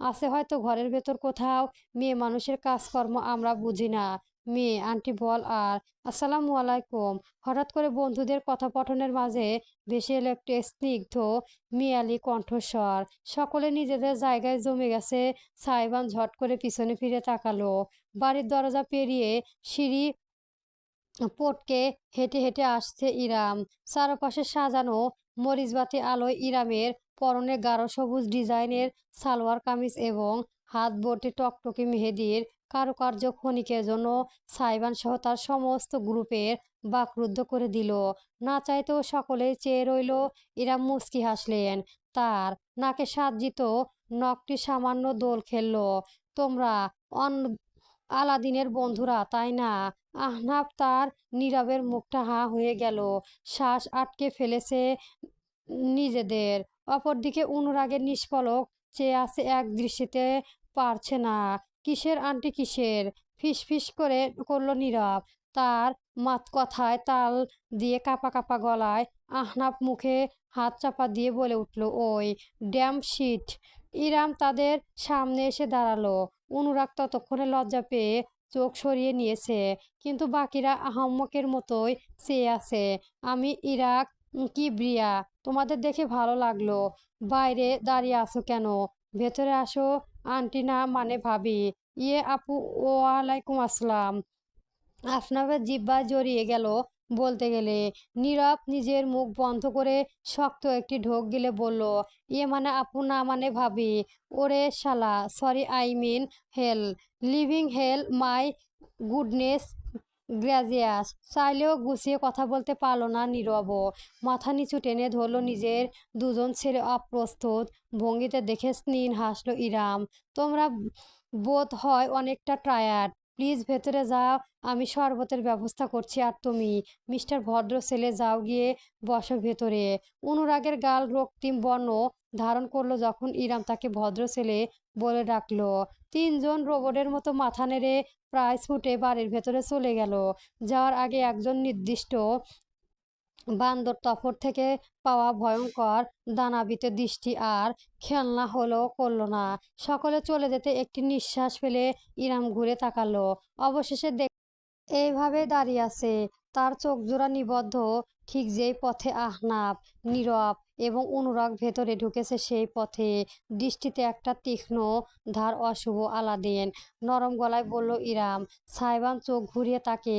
আছে হয়তো ঘরের ভেতর কোথাও। মেয়ে মানুষের কাজকর্ম আমরা বুঝি না। মেয়ে আন্টি বল। আর আসসালামু আলাইকুম। হঠাৎ করে বন্ধুদের কথাপঠনের মাঝে ভেসে এলো একটু স্নিগ্ধ মিয়ালি কণ্ঠস্বর। সকলে নিজেদের জায়গায় জমে গেছে। সাইবান ঝট করে পিছনে ফিরে তাকালো। বাড়ির দরজা পেরিয়ে সিঁড়ি পটকে হেঁটে হেঁটে আসছে ইরাম। চারপাশে সাজানো মরিচবাতি আলোয় ইরামের পরনে গাঢ় সবুজ ডিজাইনের সালোয়ার কামিজ এবং হাত ভর্তি টকটকে মেহেদির কারুকার্য ক্ষণিকের জন্য সাইবান সহ তার সমস্ত গ্রুপের বাকরুদ্ধ করে দিল। না চাইতেও সকলেই চেয়ে রইল। ইরাম মুচকি হাসলেন। তার নাকে সাজ্জিত নখটি সামান্য দোল খেলল। তোমরা আলাদিনের বন্ধুরা, তাই না? আহনাফ তার নীরবের মুখটা হাঁ হয়ে গেল। শ্বাস আটকে ফেলেছে নিজেদের। অপরদিকে অনুরাগের নিষ্পলক চেয়ে আছে এক দৃষ্টিতে। পারছে না। কিসের আন্টি কিসের? ফিস করে করলো নীরব। তার কথায় তাল দিয়ে কাঁপা কাঁপা গলায় আহনাফ মুখে হাত চাপা দিয়ে বলে উঠল, ওই ড্যাম শিট। ইরাম তাদের সামনে এসে দাঁড়ালো। অনুরাগ ততক্ষণে লজ্জা পেয়ে চোখ সরিয়ে নিয়েছে, কিন্তু বাকিরা আহাম্মকের মতোই চেয়ে আছে। আমি ইরাক। কি ব্রিয়া, তোমাদের দেখে ভালো লাগলো। বাইরে দাঁড়িয়ে আছো কেন? ভেতরে আসো। আন্টি না মানে ভাবি। ইয়ে আপু, ওয়ালাইকুম আসসালাম। আফনাফের জিহ্বা জড়িয়ে গেল বলতে গেলে। নীরব নিজের মুখ বন্ধ করে শক্ত একটি ঢোক গিলে বলল, ইয়ে মানে আপু না মানে ভাবি। ওরে শালা, sorry I mean hell. Living hell my goodness gracious. চাইলেও গুছিয়ে কথা বলতে পারল না নীরবও। মাথা নিচু টেনে ধরল নিজের দুজন ছেলে অপ্রস্তুত ভঙ্গিতে দেখে স্নিন হাসল ইরাম। তোমরা বোধ হয় অনেকটা টায়ার্ড। প্লিজ ভেতরে যাও, আমি শরবতের ব্যবস্থা করছি। আর তুমি মিস্টার ভদ্র ছেলে যাও গিয়ে বসো ভেতরে। অনুরাগের গাল রক্তিম বর্ণ ধারণ করলো যখন ইরাম তাকে ভদ্র ছেলে বলে ডাকলো। তিনজন রোবটের মতো মাথা নেড়ে প্রায় ছুটে বাড়ির ভেতরে চলে গেল। যাওয়ার আগে একজন নির্দিষ্ট বান্দর তফর থেকে পাওয়া ভয়ঙ্কর দানবীয় দৃষ্টি আর খেলনা হলেও করল না। সকলে চলে যেতে একটি নিঃশ্বাস ফেলে ইরাম ঘুরে তাকালো। অবশেষে এইভাবে দাঁড়িয়ে আছে, তার চোখজোড়া নিবদ্ধ, ঠিক যেই পথে আহনাব, নীরব এবং অনুরাগ ভেতরে ঢুকেছে সেই পথে। দৃষ্টিতে একটা তীক্ষ্ণ ধার। অশুভ আলাদিন নরম গলায় বলল ইরাম। সাইবান চোখ ঘুরিয়ে তাকে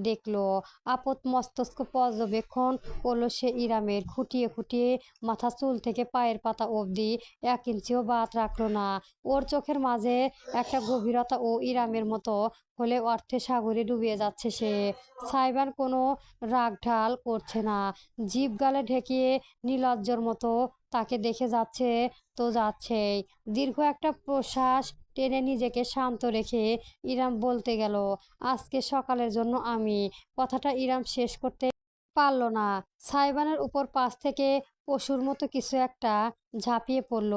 দেখলো। আপত মস্তক পর্যবেক্ষণ করলো সে ইরামের। খুঁটিয়ে খুঁটিয়ে মাথা চুল থেকে পায়ের পাতা অবধি 1 ইঞ্চিও বাদ রাখলো না। ওর চোখের মাঝে একটা গভীরতা ও ইরামের মতো হলে অর্থে সাগরে ডুবিয়ে যাচ্ছে সে। সাইবান কোনো রাগঢাল করছে না, জিভ গালে ঠেকিয়ে নির্লজ্জর মতো তাকে দেখে যাচ্ছে তো যাচ্ছেই। দীর্ঘ একটা প্রশ্বাস টেনে নিজেকে শান্ত রেখে ইরাম বলতে গেল, আজকে সকালের জন্য আমি। কথাটা ইরাম শেষ করতে পারল না। সাইবানের উপর পাশ থেকে পশুর মতো কিছু একটা ঝাঁপিয়ে পড়ল।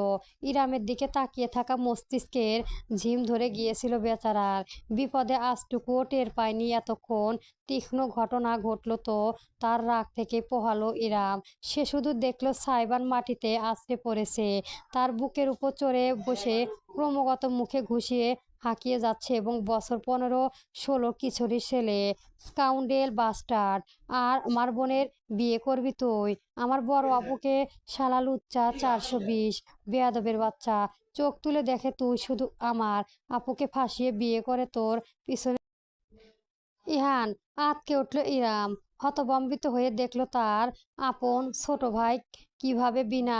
ইরামের দিকে তাকিয়ে থাকা মস্তিষ্কের ঝিম ধরে গিয়েছিল বেচারার। বিপদে আজটুকুও টের পায়নি এতক্ষণ। তীক্ষ্ণ ঘটনা ঘটল তো তার রাগ থেকে পোহালো ইরাম। সে শুধু দেখল সাইবান মাটিতে আছড়ে পড়েছে, তার বুকের উপর চড়ে বসে ক্রমাগত মুখে ঘুষিয়ে হাঁকিয়ে যাচ্ছে এবং বছর 15-16 কিশোরী ছেলে। স্কাউন্ডেল বাস্টার্ড, আর আমার বোনের বিয়ে করবি তুই? আমার বড় আপুকে শালা লুচ্চা 420 বেয়াদবের বাচ্চা। চোখ তুলে দেখে তুই শুধু আমার আপুকে ফাঁসিয়ে বিয়ে করে তোর পিছনে। ইহান আঁতকে উঠল ইরাম। হতভম্বিত হয়ে দেখল তার আপন ছোট ভাই কিভাবে বিনা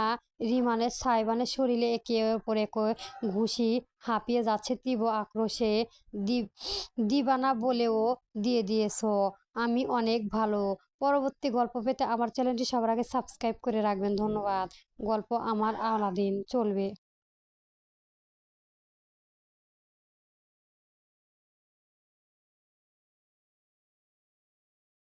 রিমান্ডে সাইবানের শরীরে একের পর এক ঘুষি হাঁপিয়ে যাচ্ছে তীব্র আক্রোশে। দিবানা বলেও দিয়ে দিয়েছো, আমি অনেক ভালো। পরবর্তী গল্প পেতে আমার চ্যানেলটি সবার আগে সাবস্ক্রাইব করে রাখবেন। ধন্যবাদ। গল্প আমার আলাদিন চলবে।